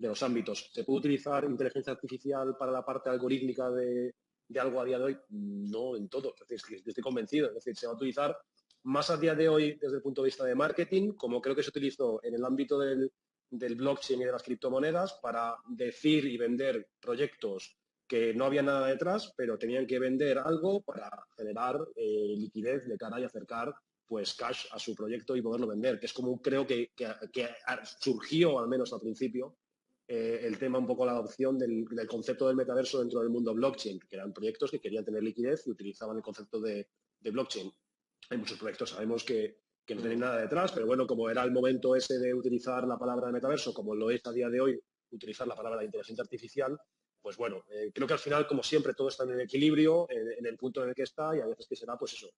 los ámbitos. ¿Se puede utilizar inteligencia artificial para la parte algorítmica de algo a día de hoy? No en todo. Es decir, yo estoy convencido. Es decir, se va a utilizar más a día de hoy desde el punto de vista de marketing, como creo que se utilizó en el ámbito del blockchain y de las criptomonedas para decir y vender proyectos que no había nada detrás, pero tenían que vender algo para generar liquidez de cara y acercar pues cash a su proyecto y poderlo vender, que es como creo que surgió, al menos al principio, el tema un poco la adopción del concepto del metaverso dentro del mundo blockchain, que eran proyectos que querían tener liquidez y utilizaban el concepto de blockchain. Hay muchos proyectos, sabemos que no tienen nada detrás, pero bueno, como era el momento ese de utilizar la palabra de metaverso, como lo es a día de hoy utilizar la palabra de inteligencia artificial, pues bueno, creo que al final, como siempre, todo está en el equilibrio, en el punto en el que está, y a veces que será, pues eso,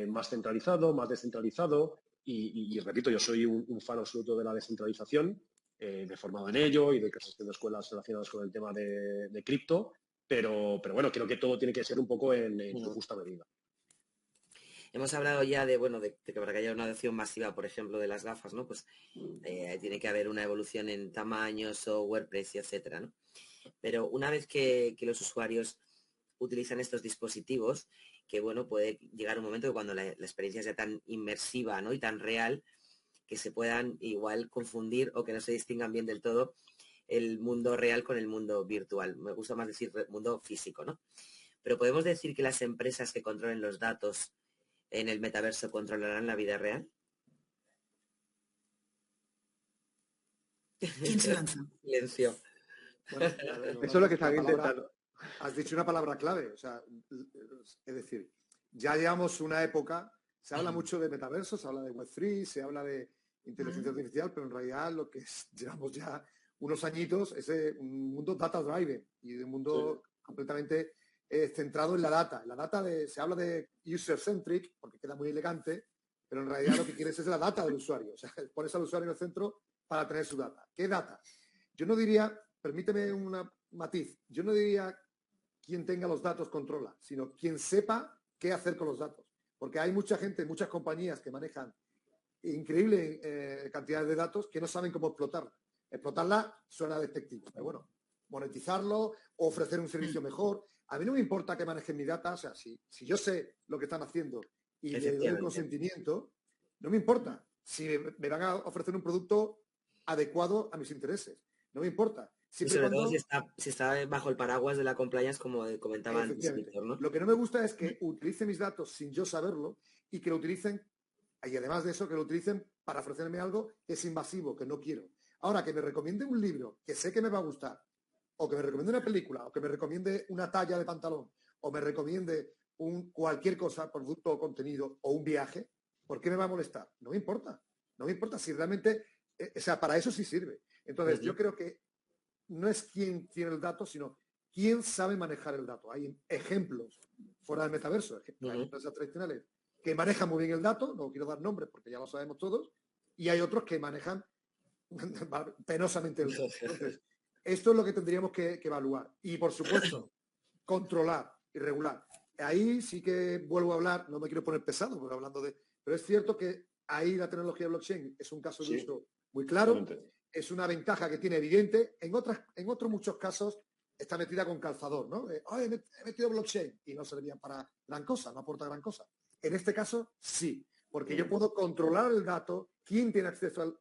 más centralizado, más descentralizado, y repito, yo soy un fan absoluto de la descentralización, me he formado en ello y de que asistiendo a escuelas relacionadas con el tema de cripto, pero bueno, creo que todo tiene que ser un poco en su justa medida. Hemos hablado ya de que para que haya una adopción masiva, por ejemplo, de las gafas, ¿no? Pues tiene que haber una evolución en tamaño, software, precio, etcétera, ¿no? Pero una vez que los usuarios utilizan estos dispositivos, que bueno, puede llegar un momento que cuando la experiencia sea tan inmersiva, ¿no? Y tan real, que se puedan igual confundir o que no se distingan bien del todo el mundo real con el mundo virtual. Me gusta más decir mundo físico, ¿no? Pero podemos decir que las empresas que controlen los datos en el metaverso controlarán la vida real. ¿Quién se lanza? Silencio. Bueno, Eso es lo que están intentando. Has dicho una palabra clave, o sea, es decir, ya llevamos una época, se habla mucho de metaverso, se habla de Web3, se habla de inteligencia artificial, pero en realidad lo que llevamos ya unos añitos es un mundo data driven y de un mundo completamente centrado en la data. Se habla de user centric porque queda muy elegante, pero en realidad lo que quieres es la data del usuario, o sea, pones al usuario en el centro para tener su data. ¿Qué data? Yo no diría, permíteme un matiz, yo no diría quien tenga los datos controla, sino quien sepa qué hacer con los datos. Porque hay mucha gente, muchas compañías que manejan increíble cantidad de datos que no saben cómo explotarla. Explotarla suena despectivo, pero bueno, monetizarlo, ofrecer un servicio mejor. A mí no me importa que manejen mi data, o sea, si yo sé lo que están haciendo y le doy el consentimiento, no me importa si me van a ofrecer un producto adecuado a mis intereses. No me importa. Y sobre todo si está bajo el paraguas de la compliance, como comentaba antes Víctor, ¿no? Lo que no me gusta es que utilice mis datos sin yo saberlo y que lo utilicen, y además de eso, que lo utilicen para ofrecerme algo que es invasivo, que no quiero. Ahora, que me recomiende un libro que sé que me va a gustar, o que me recomiende una película, o que me recomiende una talla de pantalón, o me recomiende cualquier cosa, producto o contenido, o un viaje, ¿por qué me va a molestar? No me importa. No me importa si realmente, o sea, para eso sí sirve. Entonces, yo creo que no es quién tiene el dato, sino quién sabe manejar el dato. Hay ejemplos fuera del metaverso, hay empresas tradicionales que manejan muy bien el dato, no quiero dar nombres porque ya lo sabemos todos, y hay otros que manejan penosamente el dato. Entonces, esto es lo que tendríamos que evaluar. Y, por supuesto, controlar y regular. Ahí sí que vuelvo a hablar, no me quiero poner pesado, porque hablando de... Pero es cierto que ahí la tecnología blockchain es un caso de uso muy claro. Totalmente. Es una ventaja que tiene evidente. En otros muchos casos está metida con calzador, ¿no? He metido blockchain y no servía para gran cosa, no aporta gran cosa. En este caso, sí, porque yo puedo controlar el dato, quién tiene acceso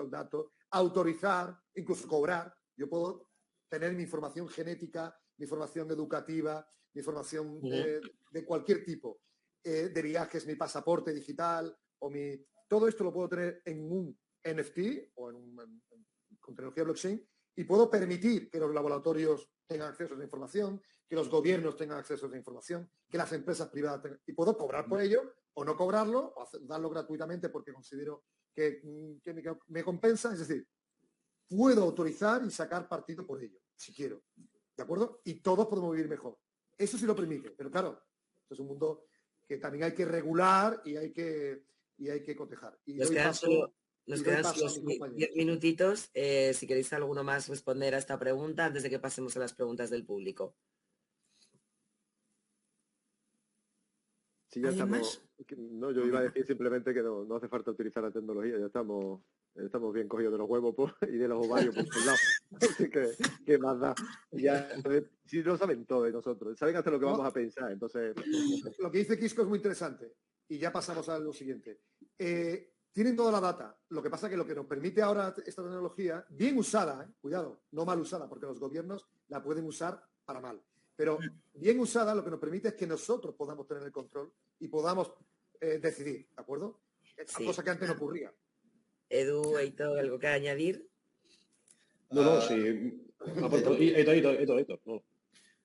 al dato, autorizar, incluso cobrar. Yo puedo tener mi información genética, mi información educativa, mi información de cualquier tipo, de viajes, mi pasaporte digital, todo esto lo puedo tener en un NFT o con tecnología blockchain y puedo permitir que los laboratorios tengan acceso a esa información, que los gobiernos tengan acceso a esa información, que las empresas privadas tengan, y puedo cobrar por ello o no cobrarlo o darlo gratuitamente porque considero que me compensa, es decir, puedo autorizar y sacar partido por ello, si quiero, ¿de acuerdo? Y todos podemos vivir mejor. Eso sí lo permite, pero claro, esto es un mundo que también hay que regular y hay que cotejar. Y nos quedan solo 10 minutitos. Si queréis alguno más responder a esta pregunta antes de que pasemos a las preguntas del público. Sí, ya estamos. No, yo iba a decir simplemente que no hace falta utilizar la tecnología, ya estamos bien cogidos de los huevos y de los ovarios por todos lados. Así que, ¿qué más da? Ya, si lo saben todo de nosotros, saben hasta lo que vamos a pensar, entonces... Lo que dice Quisco es muy interesante. Y ya pasamos a lo siguiente. Tienen toda la data. Lo que pasa es que lo que nos permite ahora esta tecnología, bien usada, cuidado, no mal usada, porque los gobiernos la pueden usar para mal. Pero bien usada lo que nos permite es que nosotros podamos tener el control y podamos decidir, ¿de acuerdo? Sí. Cosa que antes no ocurría. Edu, ¿Heitor, algo que añadir? No, sí. Heitor.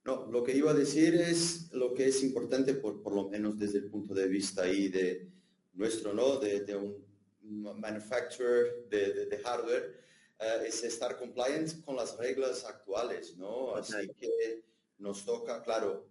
No, lo que iba a decir es lo que es importante, por lo menos desde el punto de vista ahí de nuestro, ¿no? De un manufacturer de hardware, es estar compliant con las reglas actuales, ¿no? Así que nos toca, claro,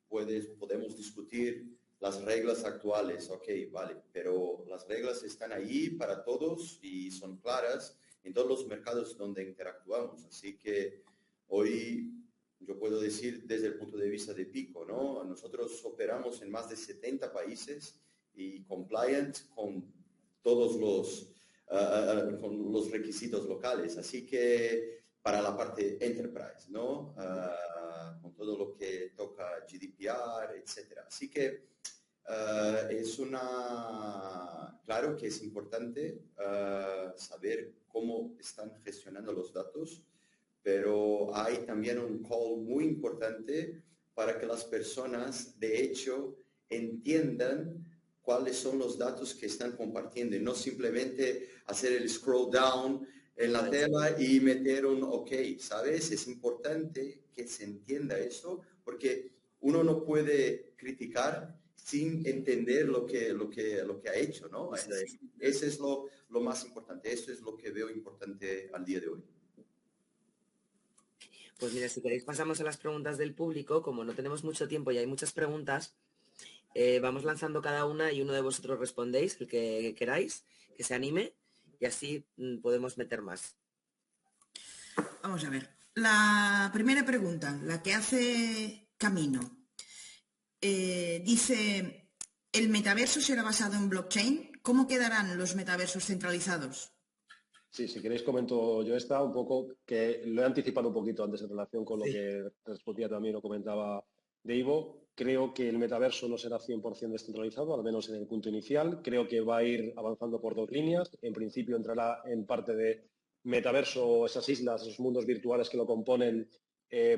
podemos discutir las reglas actuales, ok, vale, pero las reglas están ahí para todos y son claras en todos los mercados donde interactuamos. Así que hoy yo puedo decir desde el punto de vista de Pico, ¿no? Nosotros operamos en más de 70 países y compliant con todos con los requisitos locales. Así que para la parte enterprise, ¿no? Con todo lo que toca GDPR, etcétera. Así que claro que es importante saber cómo están gestionando los datos pero hay también un call muy importante para que las personas, de hecho, entiendan cuáles son los datos que están compartiendo y no simplemente hacer el scroll down en la tela y meter un OK, ¿sabes? Es importante que se entienda eso porque uno no puede criticar sin entender lo que ha hecho, ¿no? Ese es lo más importante, eso es lo que veo importante al día de hoy. Pues mira, si queréis pasamos a las preguntas del público. Como no tenemos mucho tiempo y hay muchas preguntas, vamos lanzando cada una y uno de vosotros respondéis, el que queráis, que se anime, y así podemos meter más. Vamos a ver. La primera pregunta, la que hace Camino, dice, ¿el metaverso será basado en blockchain? ¿Cómo quedarán los metaversos centralizados? Sí, si queréis comento yo esta un poco, que lo he anticipado un poquito antes en relación con lo que respondía también o comentaba de Ivo. Creo que el metaverso no será 100% descentralizado, al menos en el punto inicial. Creo que va a ir avanzando por dos líneas. En principio entrará en parte de metaverso, esas islas, esos mundos virtuales que lo componen,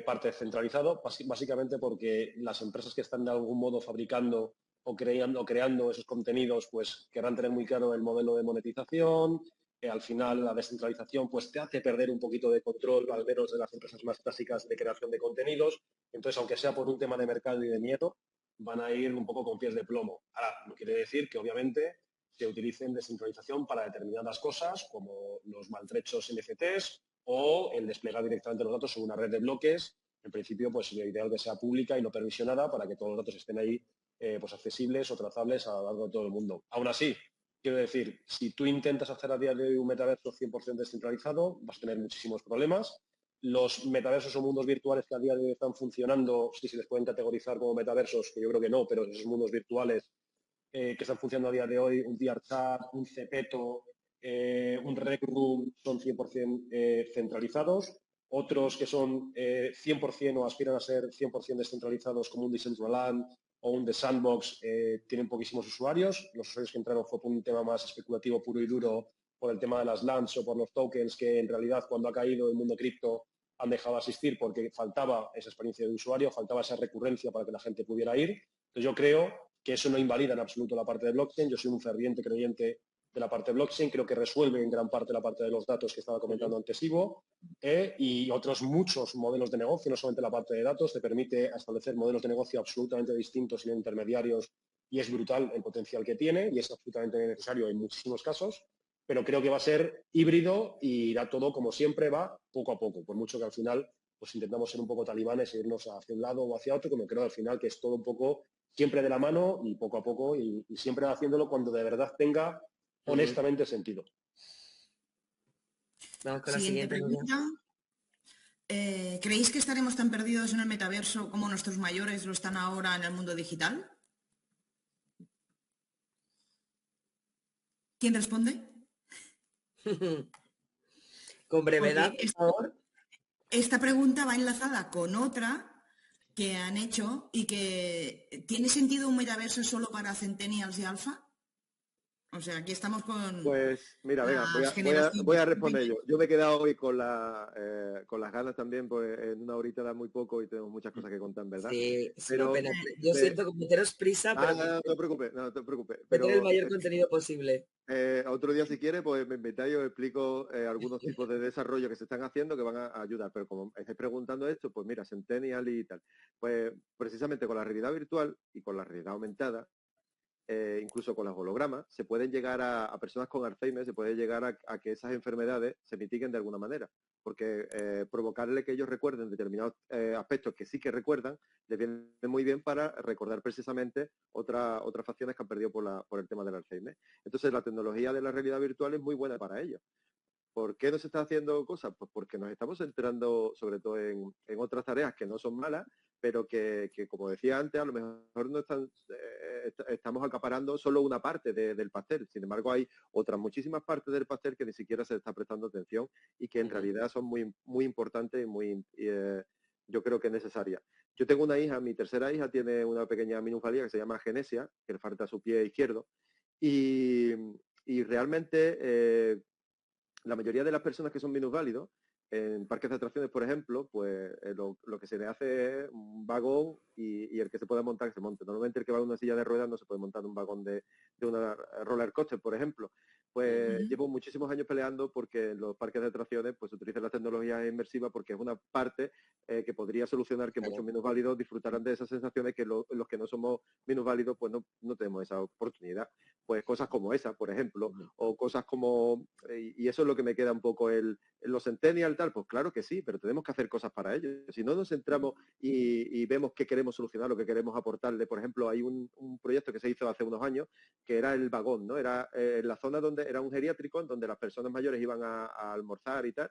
parte centralizado, básicamente porque las empresas que están de algún modo fabricando o creando esos contenidos, pues querrán tener muy claro el modelo de monetización. Al final la descentralización pues te hace perder un poquito de control, al menos de las empresas más clásicas de creación de contenidos. Entonces, aunque sea por un tema de mercado y de miedo, van a ir un poco con pies de plomo. Ahora, no quiere decir que obviamente se utilicen descentralización para determinadas cosas, como los maltrechos NFTs o el desplegar directamente los datos sobre una red de bloques. En principio, pues lo ideal que sea pública y no permisionada para que todos los datos estén ahí pues accesibles o trazables a lo largo de todo el mundo. Aún así, quiero decir, si tú intentas hacer a día de hoy un metaverso 100% descentralizado, vas a tener muchísimos problemas. Los metaversos o mundos virtuales que a día de hoy están funcionando, si se les pueden categorizar como metaversos, que yo creo que no, pero esos mundos virtuales que están funcionando a día de hoy, un VRChat, un Zepeto, un Rec Room, son 100% centralizados. Otros que son 100% o aspiran a ser 100% descentralizados, como un Decentraland o un The Sandbox, tienen poquísimos usuarios. Los usuarios que entraron fue por un tema más especulativo puro y duro, por el tema de las LANs o por los tokens, que en realidad cuando ha caído el mundo cripto han dejado de asistir porque faltaba esa experiencia de usuario, faltaba esa recurrencia para que la gente pudiera ir. Entonces yo creo que eso no invalida en absoluto la parte de blockchain. Yo soy un ferviente creyente de la parte de blockchain, creo que resuelve en gran parte la parte de los datos que estaba comentando antes Ivo, y otros muchos modelos de negocio, no solamente la parte de datos, te permite establecer modelos de negocio absolutamente distintos sin intermediarios y es brutal el potencial que tiene y es absolutamente necesario en muchísimos casos, pero creo que va a ser híbrido y irá todo como siempre, va poco a poco, por mucho que al final pues intentamos ser un poco talibanes e irnos hacia un lado o hacia otro, como creo al final que es todo un poco siempre de la mano y poco a poco y siempre haciéndolo cuando de verdad tenga honestamente sentido. Vamos con la Siguiente pregunta. ¿Creéis que estaremos tan perdidos en el metaverso como nuestros mayores lo están ahora en el mundo digital? ¿Quién responde? Con brevedad, por favor. Esta pregunta va enlazada con otra que han hecho y que ¿tiene sentido un metaverso solo para centennials y alfa? O sea, aquí estamos con... Pues mira, venga, voy a responder yo. Yo me he quedado hoy con las ganas también, pues en una horita da muy poco y tenemos muchas cosas que contar, ¿verdad? Sí, pero pena. Yo siento que meteros prisa, pero... No te preocupes, no te preocupes. Meter el mayor contenido posible. Otro día, si quieres, pues me invitáis y os explico algunos tipos de desarrollo que se están haciendo que van a ayudar. Pero como estáis preguntando esto, pues mira, Centennial y tal. Pues precisamente con la realidad virtual y con la realidad aumentada, incluso con las hologramas, se pueden llegar a personas con Alzheimer, se puede llegar a que esas enfermedades se mitiguen de alguna manera, porque provocarle que ellos recuerden determinados aspectos que sí que recuerdan, les viene muy bien para recordar precisamente otras facciones que han perdido por el tema del Alzheimer. Entonces la tecnología de la realidad virtual es muy buena para ello. ¿Por qué no se está haciendo cosas? Pues porque nos estamos centrando sobre todo en otras tareas que no son malas, pero que como decía antes, a lo mejor no estamos acaparando solo una parte del pastel. Sin embargo, hay otras muchísimas partes del pastel que ni siquiera se está prestando atención y que en realidad son muy, muy importantes y yo creo que necesarias. Yo tengo una hija, mi tercera hija tiene una pequeña minusvalía que se llama Genesia, que le falta su pie izquierdo, y realmente... la mayoría de las personas que son minusválidos en parques de atracciones, por ejemplo, pues lo que se le hace es un vagón y el que se pueda montar, que se monte. Normalmente el que va en una silla de ruedas no se puede montar en un vagón de una roller coaster, por ejemplo. Pues llevo muchísimos años peleando porque en los parques de atracciones pues utilizan la tecnología inmersiva porque es una parte que podría solucionar que muchos minusválidos disfrutaran de esas sensaciones que los que no somos minusválidos pues no tenemos esa oportunidad. Pues cosas como esa, por ejemplo, o cosas como, y eso es lo que me queda un poco los centennial tal, pues claro que sí, pero tenemos que hacer cosas para ellos. Si no nos centramos y vemos qué queremos solucionar, lo que queremos aportarle, por ejemplo, hay un proyecto que se hizo hace unos años que era el vagón, ¿no? Era en la zona donde era un geriátrico, en donde las personas mayores iban a almorzar y tal,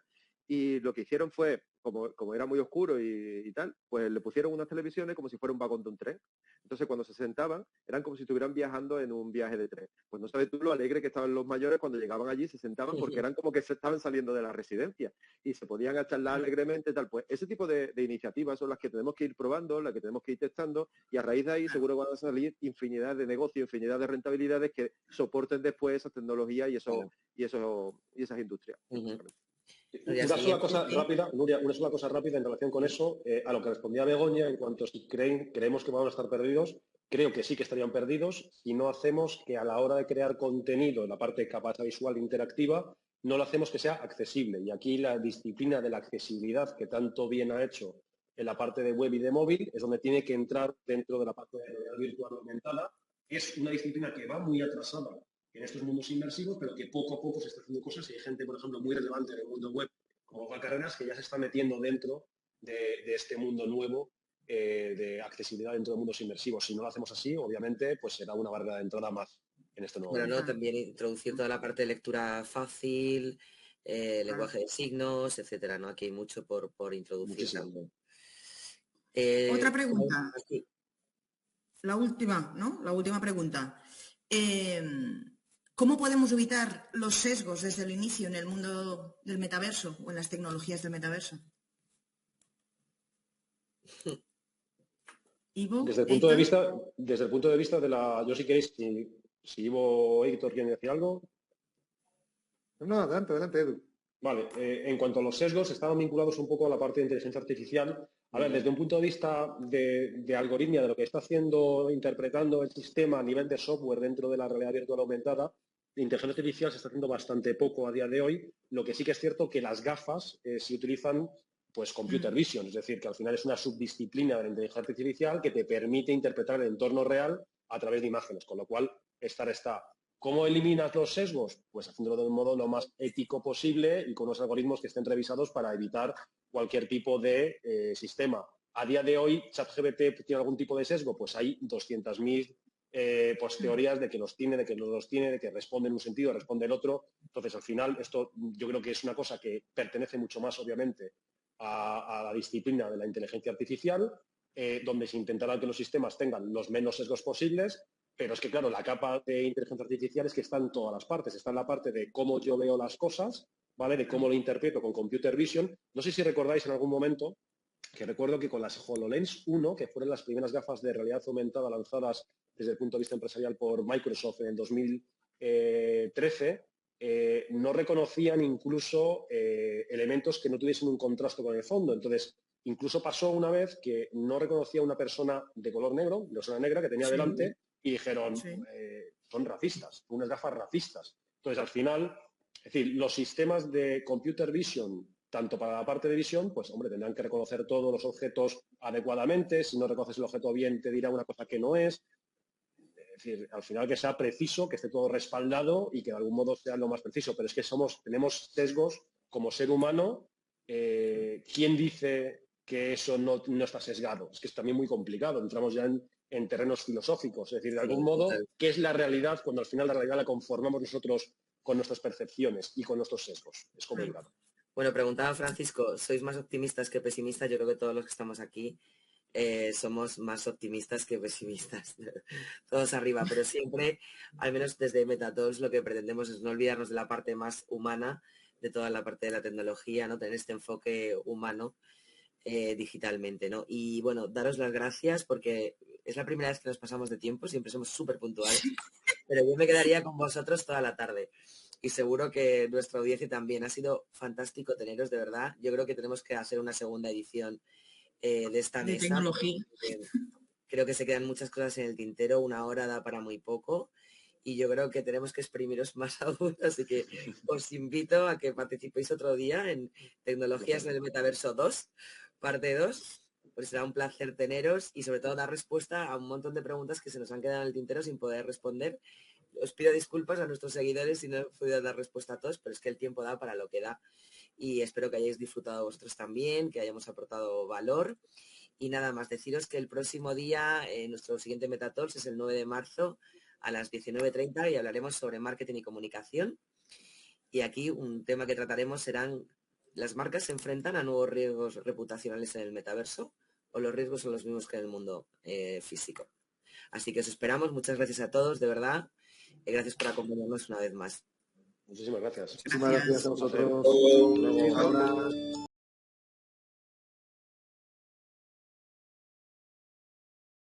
y lo que hicieron fue, como era muy oscuro y tal, pues le pusieron unas televisiones como si fuera un vagón de un tren. Entonces cuando se sentaban, eran como si estuvieran viajando en un viaje de tren. Pues no sabes tú lo alegre que estaban los mayores cuando llegaban allí, se sentaban porque eran como que se estaban saliendo de la residencia y se podían charlar alegremente tal. Pues ese tipo de iniciativas son las que tenemos que ir probando, las que tenemos que ir testando, y a raíz de ahí seguro van a salir infinidad de negocios, infinidad de rentabilidades que soporten después esa tecnología y esas industrias. Una sola cosa rápida, Nuria, una sola cosa rápida en relación con eso, a lo que respondía Begoña en cuanto a si creemos que van a estar perdidos. Creo que sí que estarían perdidos si no hacemos que a la hora de crear contenido en la parte de capa visual interactiva, no lo hacemos que sea accesible. Y aquí la disciplina de la accesibilidad que tanto bien ha hecho en la parte de web y de móvil es donde tiene que entrar dentro de la parte de realidad virtual aumentada. Es una disciplina que va muy atrasada en estos mundos inmersivos, pero que poco a poco se está haciendo cosas y hay gente, por ejemplo, muy relevante en el mundo web, como Juan Carreras, que ya se está metiendo dentro de este mundo nuevo de accesibilidad dentro de mundos inmersivos. Si no lo hacemos así, obviamente, pues será una barrera de entrada más en este nuevo mundo. También introducir toda la parte de lectura fácil, lenguaje de signos, etcétera, ¿no? Aquí hay mucho por introducir también. Otra pregunta. La última, ¿no? La última pregunta. ¿Cómo podemos evitar los sesgos desde el inicio en el mundo del metaverso o en las tecnologías del metaverso? Ivo, desde el punto de vista de la... Yo si queréis, si Ivo o Héctor quieren decir algo. No, adelante, Edu. Vale, en cuanto a los sesgos, estaban vinculados un poco a la parte de inteligencia artificial. A ver, desde un punto de vista de algoritmia, de lo que está haciendo, interpretando el sistema a nivel de software dentro de la realidad virtual aumentada, la inteligencia artificial se está haciendo bastante poco a día de hoy. Lo que sí que es cierto que las gafas se utilizan pues computer vision, es decir, que al final es una subdisciplina de la inteligencia artificial que te permite interpretar el entorno real a través de imágenes, con lo cual está. ¿Cómo eliminas los sesgos? Pues haciéndolo de un modo lo más ético posible y con unos algoritmos que estén revisados para evitar cualquier tipo de sistema. A día de hoy, ChatGPT tiene algún tipo de sesgo, pues hay 200.000 teorías de que los tiene, de que no los tiene, de que responde en un sentido, responde el otro. Entonces, al final, esto yo creo que es una cosa que pertenece mucho más, obviamente, a la disciplina de la inteligencia artificial, donde se intentará que los sistemas tengan los menos sesgos posibles. Pero es que, claro, la capa de inteligencia artificial es que está en todas las partes. Está en la parte de cómo yo veo las cosas, ¿vale? De cómo lo interpreto con computer vision. No sé si recordáis en algún momento que recuerdo que con las HoloLens 1, que fueron las primeras gafas de realidad aumentada lanzadas desde el punto de vista empresarial por Microsoft en el 2013, no reconocían incluso elementos que no tuviesen un contraste con el fondo. Entonces, incluso pasó una vez que no reconocía a una persona de color negro, de persona negra que tenía delante, y dijeron, son racistas, unas gafas racistas. Entonces, al final, es decir, los sistemas de computer vision, tanto para la parte de visión, pues, hombre, tendrán que reconocer todos los objetos adecuadamente. Si no reconoces el objeto bien, te dirá una cosa que no es. Es decir, al final que sea preciso, que esté todo respaldado y que de algún modo sea lo más preciso. Pero es que tenemos sesgos como ser humano. ¿Quién dice que eso no está sesgado? Es que es también muy complicado. Entramos ya en terrenos filosóficos. Es decir, de algún modo, ¿qué es la realidad cuando al final la realidad la conformamos nosotros con nuestras percepciones y con nuestros sesgos? Es complicado. Bueno, preguntaba Francisco, ¿sois más optimistas que pesimistas? Yo creo que todos los que estamos aquí somos más optimistas que pesimistas. Todos arriba, pero siempre, al menos desde MetaTalks, lo que pretendemos es no olvidarnos de la parte más humana, de toda la parte de la tecnología, ¿no? Tener este enfoque humano digitalmente, ¿no? Y bueno, daros las gracias porque es la primera vez que nos pasamos de tiempo, siempre somos súper puntuales, pero yo me quedaría con vosotros toda la tarde. y seguro que nuestra audiencia también. Ha sido fantástico teneros, de verdad. Yo creo que tenemos que hacer una segunda edición de esta De mesa. tecnología. Creo que se quedan muchas cosas en el tintero, una hora da para muy poco y yo creo que tenemos que exprimiros más aún, así que os invito a que participéis otro día en Tecnologías en el Metaverso 2, parte 2, pues será un placer teneros y sobre todo dar respuesta a un montón de preguntas que se nos han quedado en el tintero sin poder responder. Os pido disculpas a nuestros seguidores si no he podido dar respuesta a todos, pero es que el tiempo da para lo que da y espero que hayáis disfrutado vosotros también, que hayamos aportado valor. Y nada más, deciros que el próximo día, nuestro siguiente Metatalks es el 9 de marzo a las 19:30 y hablaremos sobre marketing y comunicación. Y aquí un tema que trataremos serán, ¿las marcas se enfrentan a nuevos riesgos reputacionales en el metaverso o los riesgos son los mismos que en el mundo físico? Así que os esperamos. Muchas gracias a todos, de verdad. Gracias por acompañarnos una vez más. Muchísimas gracias. Muchísimas gracias a vosotros. Hasta luego. Hasta luego. Chao.